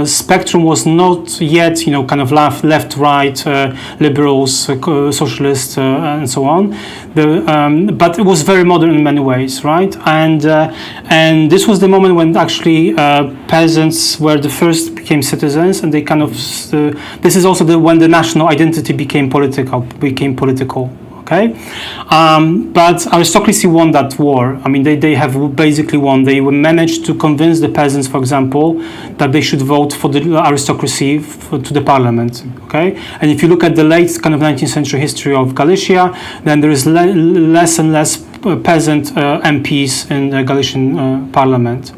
spectrum was not yet, kind of left, right, liberals, socialists, and so on. But it was very modern in many ways, right? And this was the moment when actually peasants were the first became citizens, and they kind of. This is also when the national identity became political. Okay, but aristocracy won that war. I mean, they have basically won. They managed to convince the peasants, for example, that they should vote for the aristocracy to the parliament. Okay, and if you look at the late kind of 19th century history of Galicia, then there is less and less peasant MPs in the Galician parliament.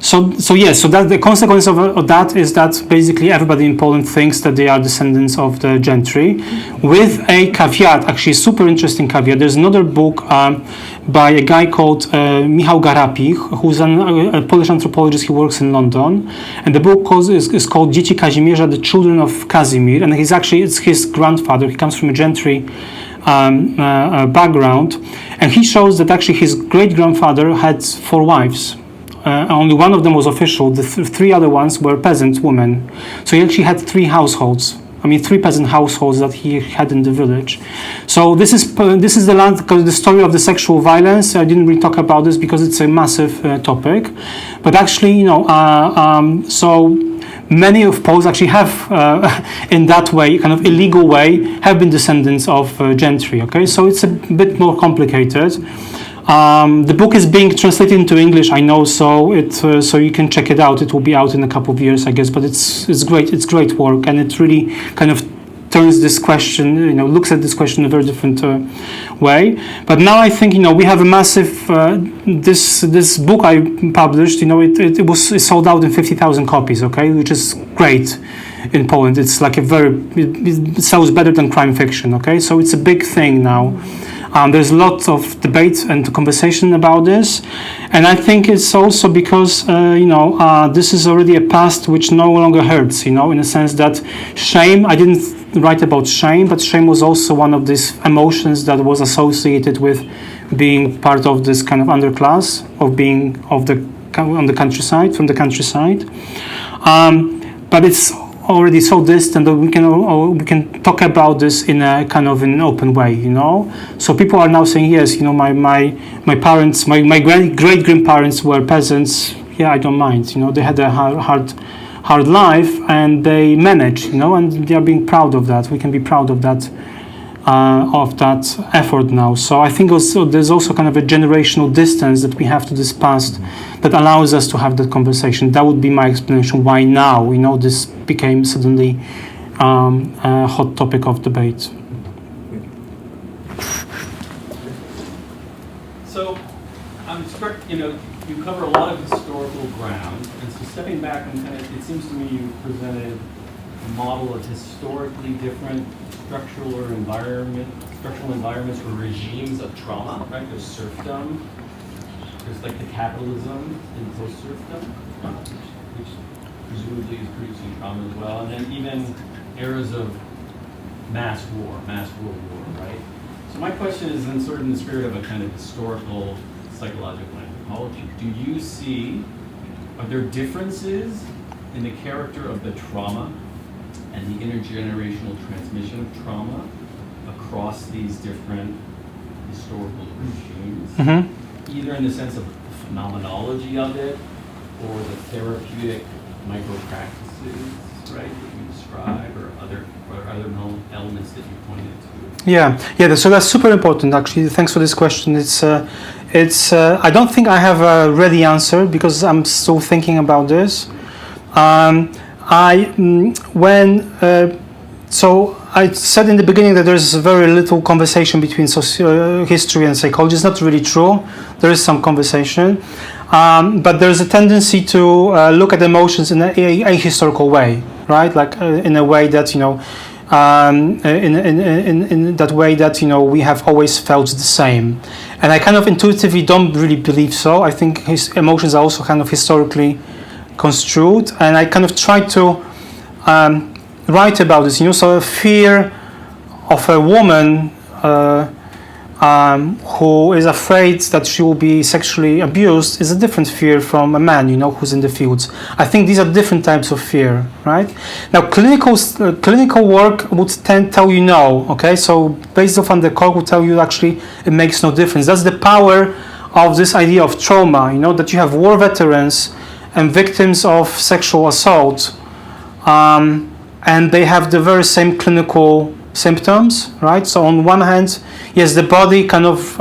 So that the consequence of that is that basically everybody in Poland thinks that they are descendants of the gentry, with a caveat, actually super interesting caveat. There's another book by a guy called Michał Garapich, who's a Polish anthropologist. He works in London, and the book is called Dzieci Kazimierza, the Children of Casimir, and it's his grandfather. He comes from a gentry background, and he shows that actually his great-grandfather had 4 wives. Only one of them was official. The 3 other ones were peasant women. So he actually had 3 households. 3 peasant households that he had in the village. So this is the story of the sexual violence. I didn't really talk about this because it's a massive topic, but actually, so many of Poles actually have, in that way, kind of illegal way, have been descendants of gentry. Okay, so it's a bit more complicated. The book is being translated into English, I know, so you can check it out. It will be out in a couple of years, I guess. But it's great. It's great work, and it really kind of turns this question, looks at this question in a very different way. But now I think we have a massive. This book I published, it was sold out in 50,000 copies. Okay, which is great in Poland. It's like it sells better than crime fiction. Okay, so it's a big thing now. There's lots of debate and conversation about this, and I think it's also because this is already a past which no longer hurts. In a sense that shame. I didn't write about shame, but shame was also one of these emotions that was associated with being part of this kind of underclass, of being on the countryside, from the countryside. But it's already so distant that we can talk about this in a kind of an open way, So people are now saying, yes, my parents, my great grandparents were peasants. Yeah, I don't mind. They had a hard life and they managed, and they are being proud of that. We can be proud of that effort now. So I think also there's also kind of a generational distance that we have to this past that allows us to have that conversation. That would be my explanation why now, this became suddenly a hot topic of debate. So I'm struck, you cover a lot of historical ground, and so stepping back and it seems to me you presented a model of historically different structural environments or regimes of trauma, right? There's serfdom, there's like the capitalism in post-serfdom, which presumably is producing trauma as well, and then even eras of mass world war, right? So my question is in sort of in the spirit of a kind of historical psychological anthropology, do you see, are there differences in the character of the trauma and the intergenerational transmission of trauma across these different historical regimes, either in the sense of the phenomenology of it or the therapeutic micro-practices, right, that you describe, or other elements that you pointed to? Yeah. So that's super important, actually. Thanks for this question. It's I don't think I have a ready answer because I'm still thinking about this. So I said in the beginning that there's very little conversation between history and psychology. It's not really true. There is some conversation. But there's a tendency to look at emotions in a historical way, right? Like in a way that, you know, in that way that, you know, we have always felt the same. And I kind of intuitively don't really believe so. I think his emotions are also kind of historically construed. And I kind of try to write about this, you know, so a fear of a woman who is afraid that she will be sexually abused is a different fear from a man, you know, who's in the fields. I think these are different types of fear, right? Now, clinical work would tell you no, okay? So based off on the core would tell you actually it makes no difference. That's the power of this idea of trauma, you know, that you have war veterans and victims of sexual assault, and they have the very same clinical symptoms, right? So on one hand, yes, the body kind of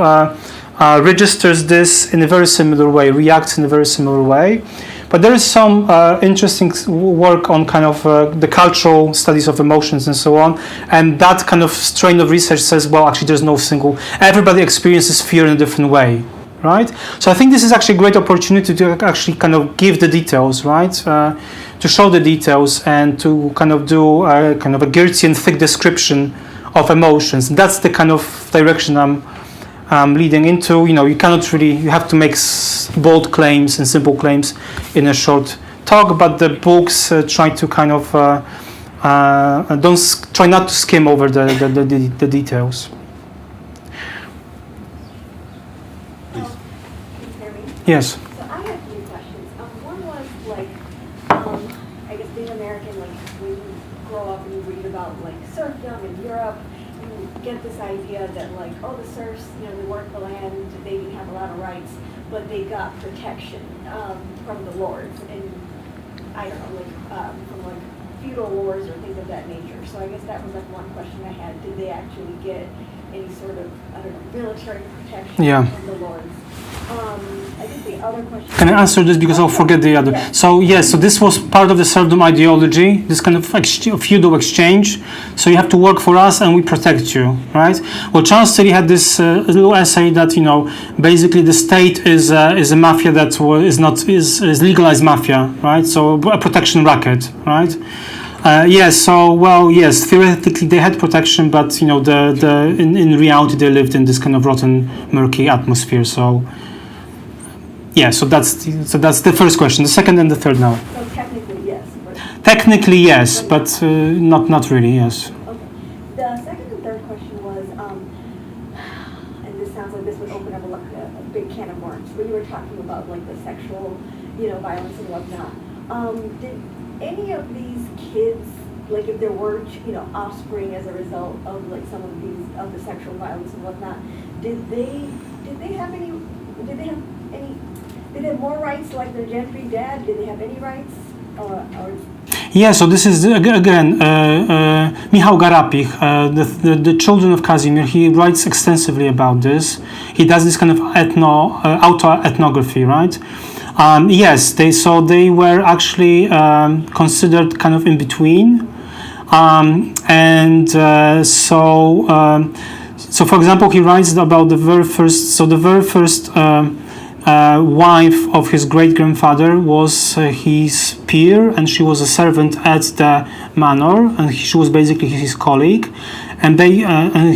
registers this in a very similar way, reacts in a very similar way. But there is some interesting work on kind of the cultural studies of emotions and so on. And that kind of strain of research says, well, actually there's no single, everybody experiences fear in a different way, right? So I think this is actually a great opportunity to actually kind of give the details, right? To show the details and to kind of do kind of a Geertzian thick description of emotions. That's the kind of direction I'm leading into. You know, you cannot really, you have to make bold claims and simple claims in a short talk, but the books try to kind of try not to skim over the details. Can you hear me? Yes. So I had a few questions. One was like, I guess being American, like when you grow up and you read about like serfdom in Europe, you get this idea that like, oh, the serfs, you know, they worked the land, they didn't have a lot of rights, but they got protection from the lords, and I don't know, like from like feudal lords or things of that nature. So I guess that was like one question I had. Did they actually get any sort of, I don't know, military protection from the lords? I think the other question... Can I answer this because I'll forget the other? Yeah. So yes, so this was part of the serfdom ideology, this kind of feudal exchange. So you have to work for us and we protect you, right? Well, Chamstwo had this little essay that, you know, basically the state is a mafia that is legalized mafia, right? So a protection racket, right? Yes. So well, yes. Theoretically, they had protection, but you know, in reality, they lived in this kind of rotten, murky atmosphere. So, yeah. So that's the first question. The second and the third now. So technically, yes. Technically, yes, but not really. Yes. Okay. The second and third question was, and this sounds like this would open up a big can of worms. When you were talking about like the sexual, you know, violence and whatnot, did any of these kids, like if there were, you know, offspring as a result of like some of the sexual violence and whatnot, did they have more rights like their gentry dad? Did they have any rights? Or Yeah, so this is again Michał Garapich, the children of Kazimir. He writes extensively about this. He does this kind of auto-ethnography, right? Yes, they were actually considered kind of in between, so for example, he writes about the very first wife of his great-grandfather was his peer, and she was a servant at the manor, and she was basically his colleague, and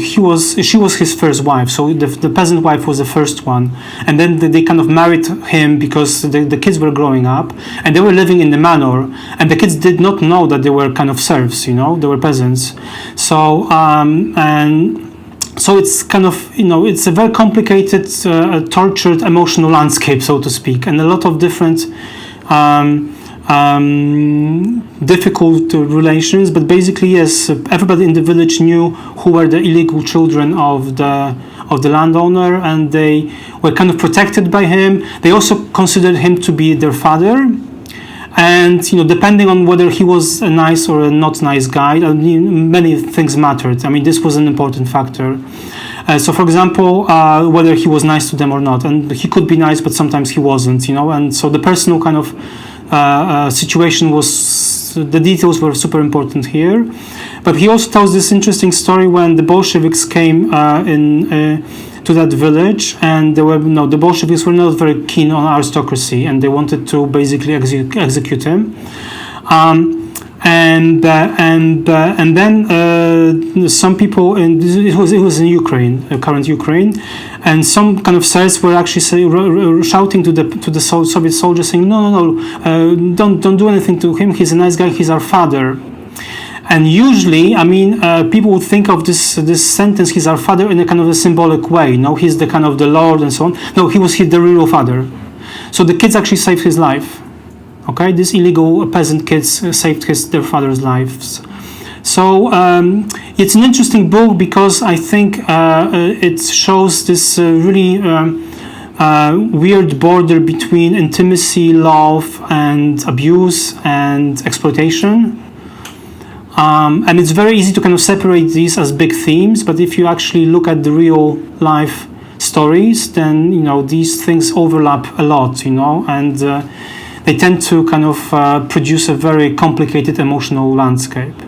she was his first wife. So the peasant wife was the first one, and then they kind of married him because the kids were growing up and they were living in the manor, and the kids did not know that they were kind of serfs, you know, they were peasants. So So it's kind of, you know, it's a very complicated, tortured emotional landscape, so to speak, and a lot of different difficult relations. But basically, yes, everybody in the village knew who were the illegal children of the landowner, and they were kind of protected by him. They also considered him to be their father. And, you know, depending on whether he was a nice or a not nice guy, many things mattered. I mean, this was an important factor. So, for example, whether he was nice to them or not. And he could be nice, but sometimes he wasn't, you know. And so the personal kind of situation was, the details were super important here. But he also tells this interesting story when the Bolsheviks came to that village, and they were the Bolsheviks were not very keen on aristocracy, and they wanted to basically execute him. And then some people, it was in Ukraine, current Ukraine, and some kind of serfs were actually shouting to the Soviet soldiers, saying, no, don't do anything to him. He's a nice guy. He's our father. And usually, I mean, people would think of this sentence, "He's our father," in a kind of a symbolic way. No, he's the kind of the Lord and so on. No, he was the real father. So the kids actually saved his life. Okay, these illegal peasant kids saved their father's lives. So it's an interesting book because I think it shows this really weird border between intimacy, love, and abuse and exploitation. And it's very easy to kind of separate these as big themes, but if you actually look at the real life stories, then these things overlap a lot, and they tend to kind of produce a very complicated emotional landscape.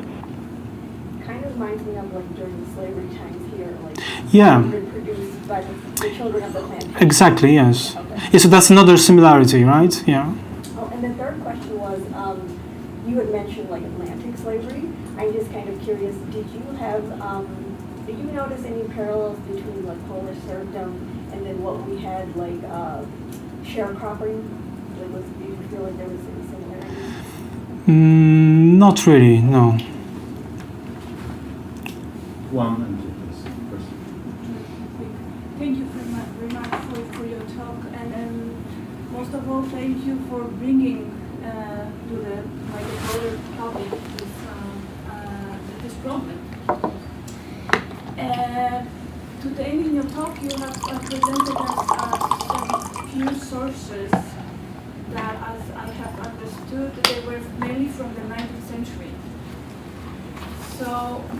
Kind of reminds me of like during the slavery times here, like Yeah. children produced by the children of the plantation. Exactly, yes. Okay. Yeah, so that's another similarity, right? Yeah. Oh, and the third question was, you had mentioned like Atlantic slavery. I'm just kind of curious, did you notice any parallels between like Polish serfdom and then what we had like sharecropping? Did you feel like there was any similarities? Not really, no. One and two, please. First. Thank you very much for your talk, and most of all, thank you for bringing to the broader public this problem. Today in your talk, you have presented us some few sources that, as I have understood, they were mainly from the 19th century. So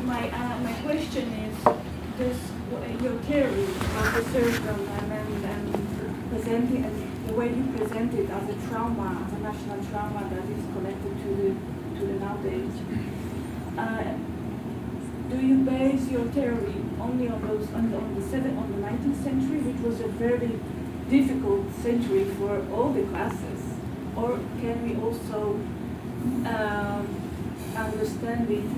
my question is, your theory about the serfdom and presenting and the way you present it as a trauma, as a national trauma that is connected to the nowadays. Do you base your theory only on the 19th century, which was a very difficult century for all the classes, or can we also understand it,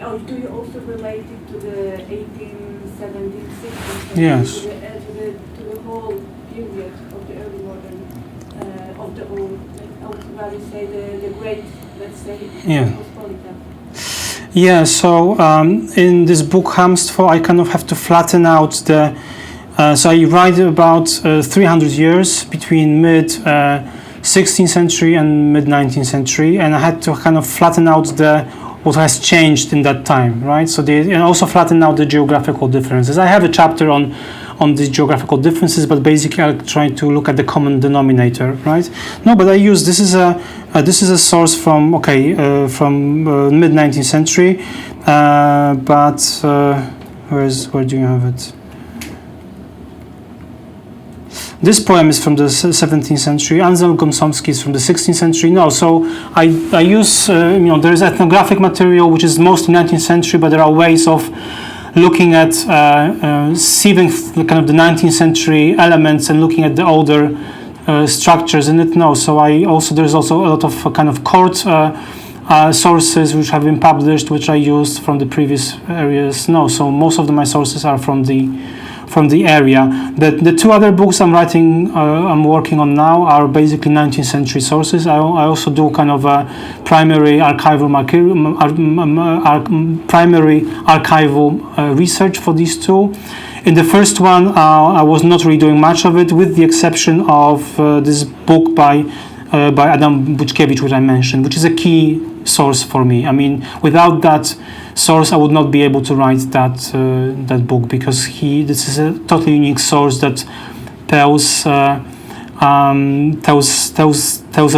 or do you also relate it to the 18th, 17th, 16th, Yes. to the whole period of the early modern, of the old, rather say the great, let's say, Yeah. cosmopolitan? Yeah, so in this book, Chamstwo, I kind of have to flatten out the... so I write about 300 years between mid-16th century and mid-19th century, and I had to kind of flatten out what has changed in that time, right? So and also flatten out the geographical differences. I have a chapter on the geographical differences, but basically I'll try to look at the common denominator, right? No, but I use this is a source from mid 19th century, but where do you have it? This poem is from the 17th century. Anselm Gomsomski is from the 16th century. No, so I use there is ethnographic material which is mostly 19th century, but there are ways of looking at sieving kind of the 19th century elements and looking at the older structures in it. No, so there's also a lot of kind of court sources which have been published, which I used from the previous areas. No, so most of my sources are from the area. The two other books I'm working on now are basically 19th century sources. I also do kind of a primary archival research for these two. In the first one, I was not really doing much of it, with the exception of this book by Adam Bućkiewicz, which I mentioned, which is a key source for me. I mean, without that source, I would not be able to write that book, because this is a totally unique source that tells a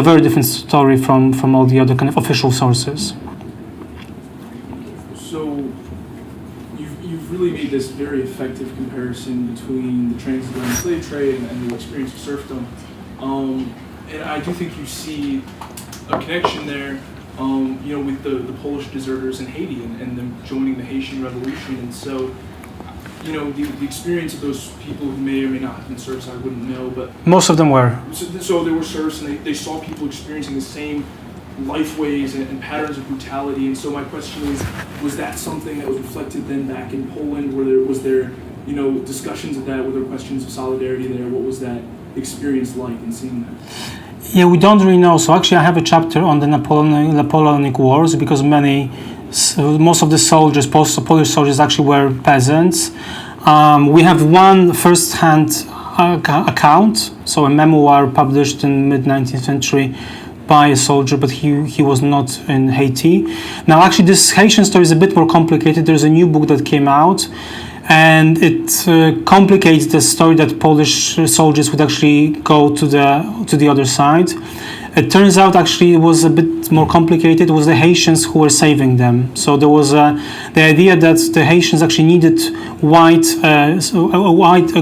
very different story from all the other kind of official sources. So you've really made this very effective comparison between the transatlantic slave trade and the experience of serfdom, and I do think you see a connection there. With the Polish deserters in Haiti and them joining the Haitian Revolution. And so, you know, the experience of those people who may or may not have been serfs, I wouldn't know, but Most of them were. so they were serfs, and they saw people experiencing the same life ways and patterns of brutality. And so my question is, was that something that was reflected then back in Poland? Was there, you know, discussions of that? Were there questions of solidarity there? What was that experience like in seeing that? Yeah, we don't really know. So actually, I have a chapter on the Napoleonic Wars because most of the soldiers, Polish soldiers, actually were peasants. We have one first-hand account, so a memoir published in mid-19th century by a soldier, but he was not in Haiti. Now, actually, this Haitian story is a bit more complicated. There's a new book that came out, and it complicates the story that Polish soldiers would actually go to the other side. It turns out actually it was a bit more complicated. It was the Haitians who were saving them. So there was the idea that the Haitians actually needed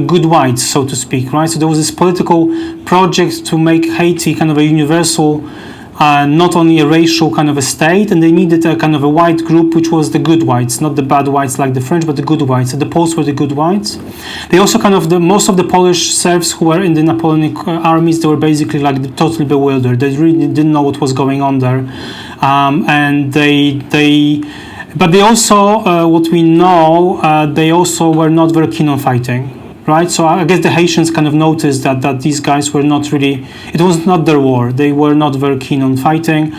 good whites, so to speak, right? So there was this political project to make Haiti kind of a universal, not only a racial kind of a state, and they needed a kind of a white group, which was the good whites, not the bad whites like the French, but the good whites. So the Poles were the good whites. They also most of the Polish serfs who were in the Napoleonic armies, they were basically like totally bewildered. They really didn't know what was going on there, but they also, what we know, they also were not very keen on fighting. Right, so I guess the Haitians kind of noticed that these guys were not really. It was not their war. They were not very keen on fighting.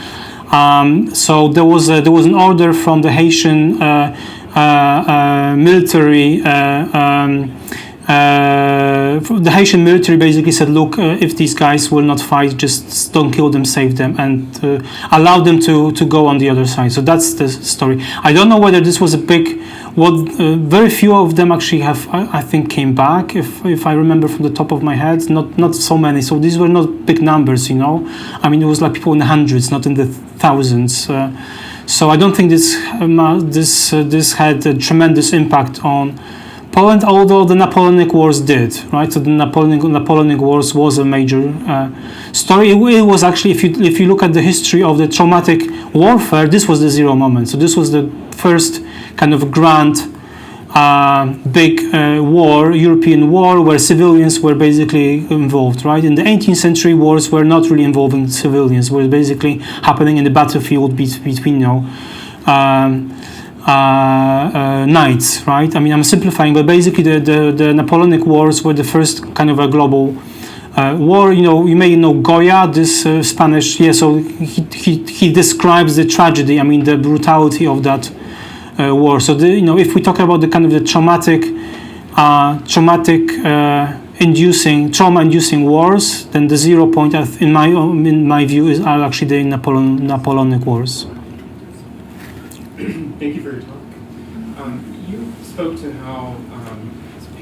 So there was an order from the Haitian military. The Haitian military basically said, "Look, if these guys will not fight, just don't kill them, save them, and allow them to go on the other side." So that's the story. I don't know whether this was a big. Very few of them actually have, I think, came back. If I remember from the top of my head, not so many. So these were not big numbers, you know. I mean, it was like people in the hundreds, not in the thousands. So I don't think this had a tremendous impact on Poland, although the Napoleonic Wars did, right? So the Napoleonic Wars was a major story. It was actually, if you look at the history of the traumatic warfare, this was the zero moment. So this was the first kind of grand, big war, European war, where civilians were basically involved, right? In the 18th century, wars were not really involving civilians, were basically happening in the battlefield between, you know, knights, right? I mean, I'm simplifying, but basically the Napoleonic Wars were the first kind of a global war. You know, you may know Goya, this Spanish, so he describes the tragedy, I mean, the brutality of that war. So if we talk about the kind of the trauma-inducing wars, then the 0 point, in my view, are actually the Napoleonic Wars. Thank you for your talk. You spoke to how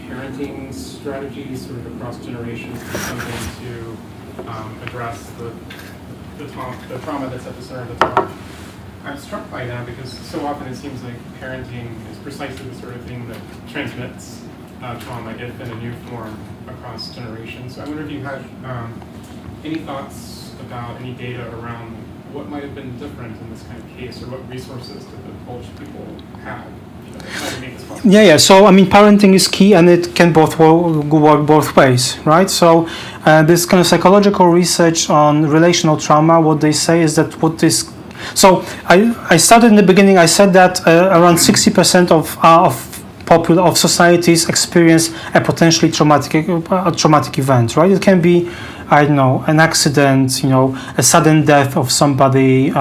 parenting strategies sort of across generations is something to address the trauma that's at the center of the talk. I'm struck by that because so often it seems like parenting is precisely the sort of thing that transmits trauma, if in a new form, across generations. So I wonder if you had any thoughts about any data around what might have been different in this kind of case, or what resources did the Polish people have to make this possible? Yeah. So I mean, parenting is key, and it can work both ways, right? So this kind of psychological research on relational trauma, what they say is that So I started in the beginning. I said that around 60% of societies experience a potentially traumatic event, right? It can be, I don't know, an accident, a sudden death of somebody,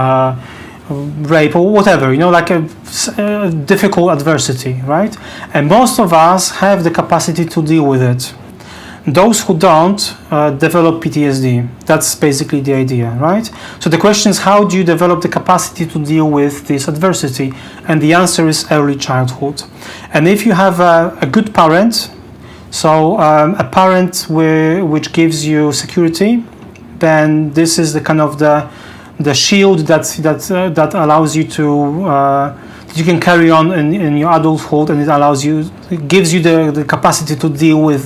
rape or whatever, like a difficult adversity, right? And most of us have the capacity to deal with it. Those who don't develop PTSD. That's basically the idea, right? So the question is, how do you develop the capacity to deal with this adversity? And the answer is early childhood. And if you have a good parent, so a parent which gives you security, then this is the kind of the shield that allows you to you can carry on in your adulthood, and it gives you the capacity to deal with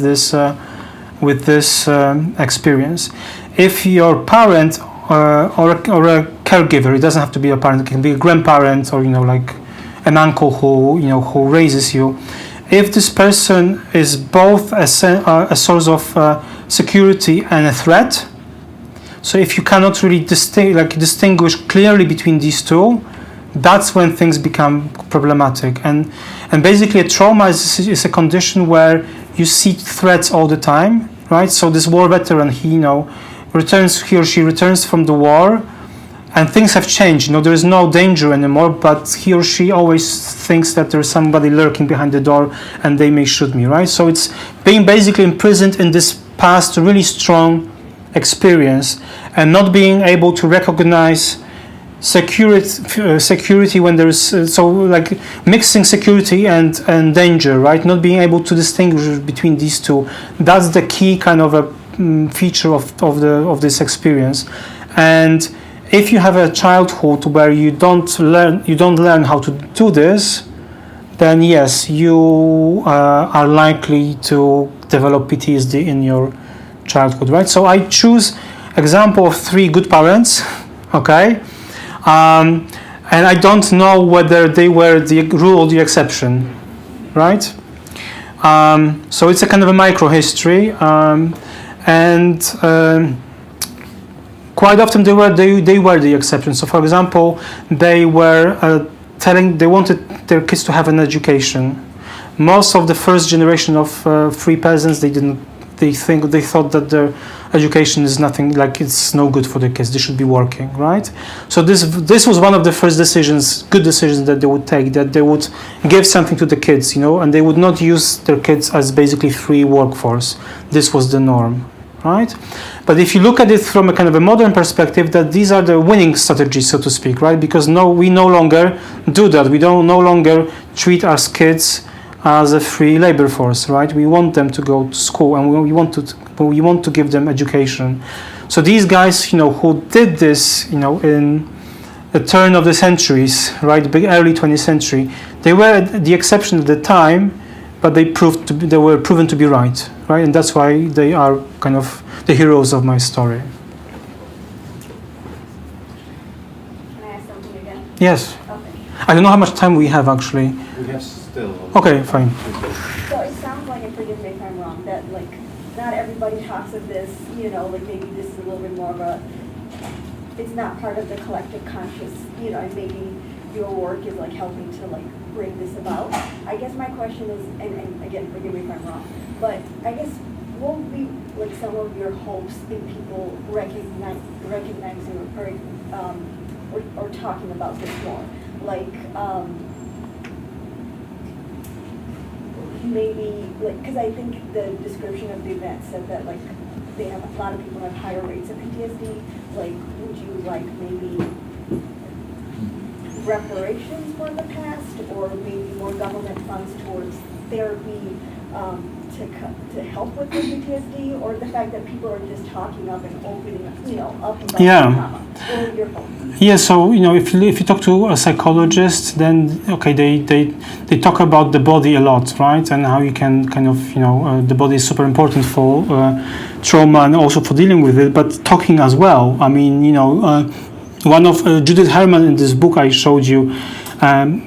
this experience. If your parent or a caregiver, it doesn't have to be a parent, it can be a grandparent or like an uncle who raises you, if this person is both a source of security and a threat, so if you cannot really distinguish clearly between these two, that's when things become problematic. And basically a trauma is a condition where you see threats all the time, right? So this war veteran, he or she returns from the war, and things have changed. There is no danger anymore, but he or she always thinks that there's somebody lurking behind the door and they may shoot me, right? So it's being basically imprisoned in this past really strong experience and not being able to recognize security when there's mixing security and danger, right? Not being able to distinguish between these two. That's the key kind of a feature of this experience. And if you have a childhood where you don't learn how to do this, then yes, you are likely to develop PTSD in your childhood, right? So I choose example of 3 good parents, okay? And I don't know whether they were the rule or the exception, right? So it's a kind of a micro history, and quite often they were the exception. So, for example, they were they wanted their kids to have an education. Most of the first generation of free peasants, they thought that their education is nothing, like it's no good for the kids. They should be working, right? So this was one of the first good decisions that they would take, that they would give something to the kids, and they would not use their kids as basically free workforce. This was the norm, right? But if you look at it from a kind of a modern perspective, that these are the winning strategies, so to speak, right? Because we no longer do that. We don't no longer treat our kids as a free labor force, right? We want them to go to school, and we want to give them education. So these guys, who did this, in the turn of the centuries, right, the early 20th century, they were the exception at the time, but they were proven to be right, and that's why they are kind of the heroes of my story. Can I ask something again? Yes. Okay. I don't know how much time we have actually. We have still. Okay, fine. So it sounds like, and forgive me if I'm wrong, that not everybody talks of this, maybe this is a little bit more of a, it's not part of the collective conscious, and maybe your work is helping to bring this about. I guess my question is, and again, forgive me if I'm wrong, but I guess what would be some of your hopes in people recognizing or talking about this more? Maybe, because I think the description of the event said that, they have a lot of people have higher rates of PTSD. Would you maybe reparations for the past, or maybe more government funds towards therapy to help with the PTSD, or the fact that people are just talking up and opening up about trauma? What are your hopes? Yeah, so if you talk to a psychologist, then okay, they talk about the body a lot, right, and how you can kind of the body is super important for trauma and also for dealing with it, but talking as well. I mean, one of Judith Herman in this book I showed you,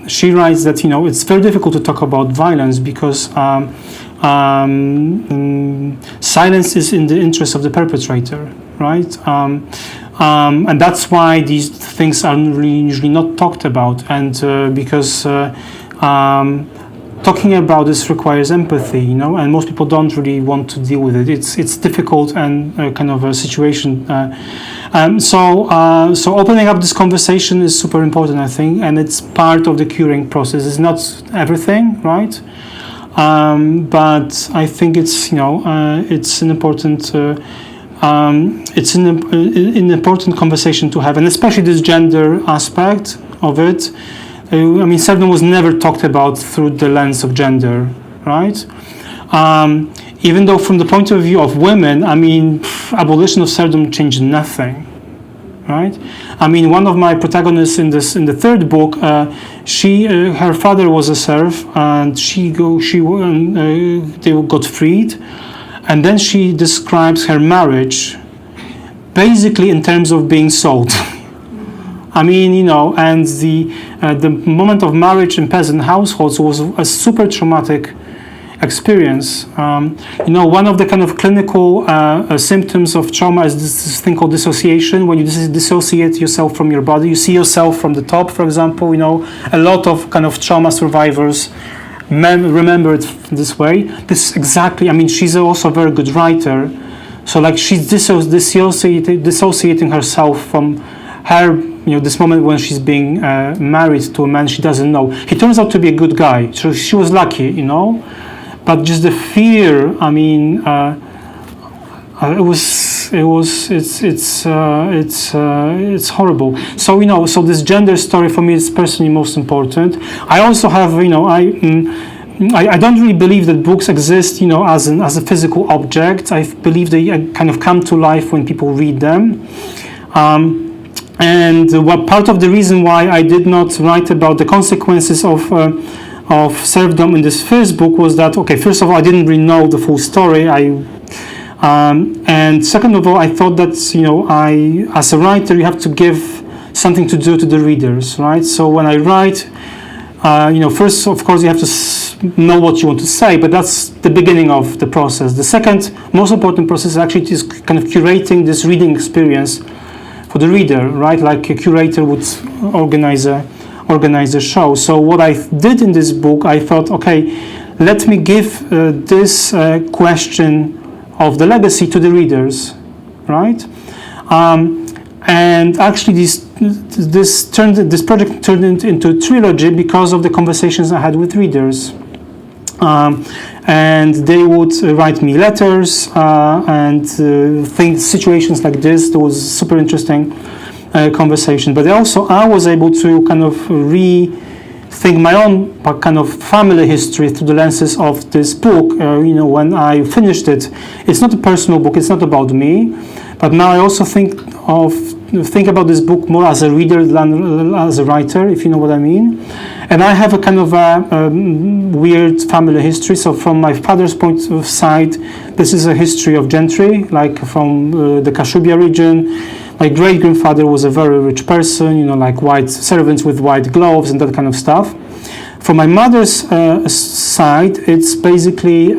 she writes that it's very difficult to talk about violence because silence is in the interest of the perpetrator, right? And that's why these things are really usually not talked about, and because talking about this requires empathy, and most people don't really want to deal with it. It's difficult and kind of a situation. So opening up this conversation is super important, I think, and it's part of the curing process. It's not everything, right? But I think it's it's an important. It's an important conversation to have, and especially this gender aspect of it. I mean, serfdom was never talked about through the lens of gender, right? Even though from the point of view of women, I mean, abolition of serfdom changed nothing, right? I mean, one of my protagonists in the third book, her father was a serf, and they got freed. And then she describes her marriage basically in terms of being sold. I mean, and the moment of marriage in peasant households was a super traumatic experience. One of the kind of clinical symptoms of trauma is this thing called dissociation. When you dissociate yourself from your body, you see yourself from the top, for example. A lot of kind of trauma survivors remember it this way. This exactly, she's also a very good writer. So like she's dissociating herself from her, this moment when she's being married to a man she doesn't know. He turns out to be a good guy. So she was lucky, but just the fear. It's horrible. So so this gender story for me is personally most important. I also have, I don't really believe that books exist, as a physical object. I believe they kind of come to life when people read them. And what part of the reason why I did not write about the consequences of serfdom in this first book was that, okay, first of all, I didn't really know the full story. And second of all, I thought that, as a writer, you have to give something to do to the readers, right? So when I write, first, of course, you have to know what you want to say, but that's the beginning of the process. The second most important process actually is kind of curating this reading experience for the reader, right? Like a curator would organize a show. So what I did in this book, I thought, okay, let me give this question of the legacy to the readers, right? And actually, this project turned into a trilogy because of the conversations I had with readers. And they would write me letters and think situations like this. There was super interesting conversation. But also, I was able to kind of rethink my own kind of family history through the lenses of this book. When I finished it, it's not a personal book. It's not about me. But now I also think about this book more as a reader than as a writer, if you know what I mean. And I have a kind of a weird family history. So from my father's point of sight, this is a history of gentry, like from the Kashubia region. My great-grandfather was a very rich person, like white servants with white gloves and that kind of stuff. From my mother's side, it's basically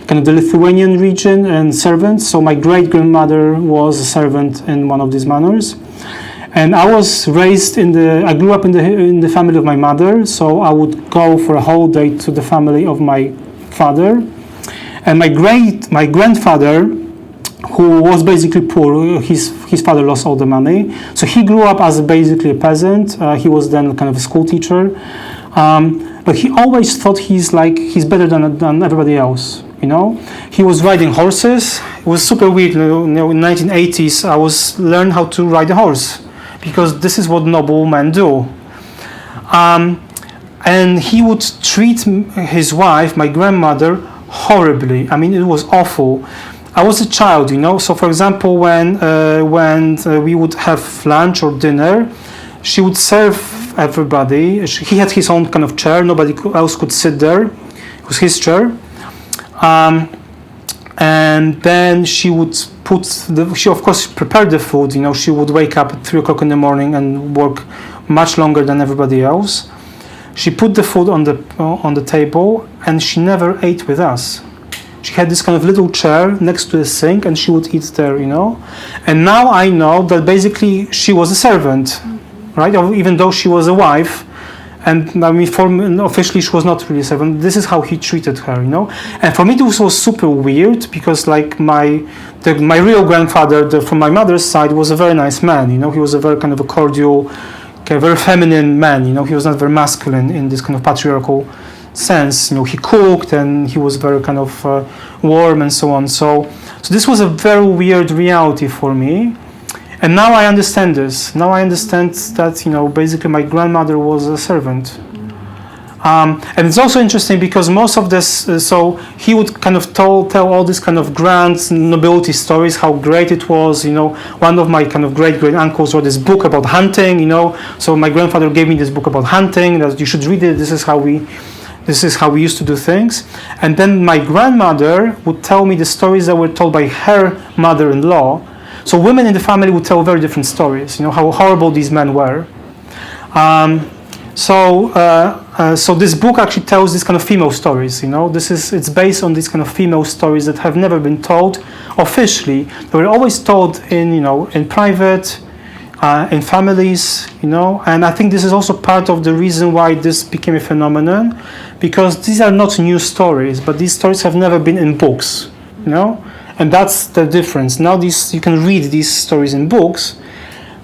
kind of the Lithuanian region and servants. So my great-grandmother was a servant in one of these manors. And I was raised I grew up in the family of my mother, so I would go for a whole day to the family of my father. And my grandfather, who was basically poor, his father lost all the money. So he grew up as basically a peasant. He was then kind of a school teacher. But he always thought he's better than everybody else. He was riding horses. It was super weird. In the 1980s, I learned how to ride a horse because this is what noble men do. And he would treat his wife, my grandmother, horribly. It was awful. I was a child, So, for example, when we would have lunch or dinner, she would serve everybody. He had his own kind of chair. Nobody else could sit there. It was his chair. And then she would she of course prepared the food. She would wake up at 3 o'clock in the morning and work much longer than everybody else. She put the food on the table, and she never ate with us. She had this kind of little chair next to the sink, and she would eat there. And now I know that basically she was a servant, right? Even though she was a wife. And officially she was not really a servant. This is how he treated her, And for me, this was super weird because, like, my real grandfather from my mother's side was a very nice man, He was a very kind of a cordial, very feminine man, He was not very masculine in this kind of patriarchal sense. He cooked and he was very kind of warm and so on. So this was a very weird reality for me. And now I understand this. Now I understand that, basically my grandmother was a servant. And it's also interesting because most of this, so he would kind of tell all these kind of grand nobility stories, how great it was. One of my kind of great uncles wrote this book about hunting. So my grandfather gave me this book about hunting. That you should read it. This is how we used to do things. And then my grandmother would tell me the stories that were told by her mother-in-law. So women in the family would tell very different stories, how horrible these men were. So so this book actually tells these kind of female stories. You know, it's based on these kind of female stories that have never been told officially. They were always told in private, in families. And I think this is also part of the reason why this became a phenomenon, because these are not new stories, but these stories have never been in books. And that's the difference. Now you can read these stories in books.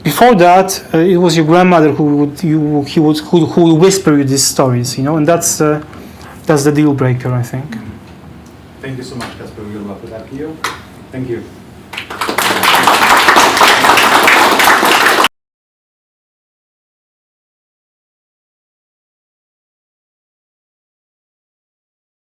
Before that, it was your grandmother who would whisper you these stories, and that's the deal breaker, I think. Thank you so much, Kacper. We'll wrap it up here. Thank you.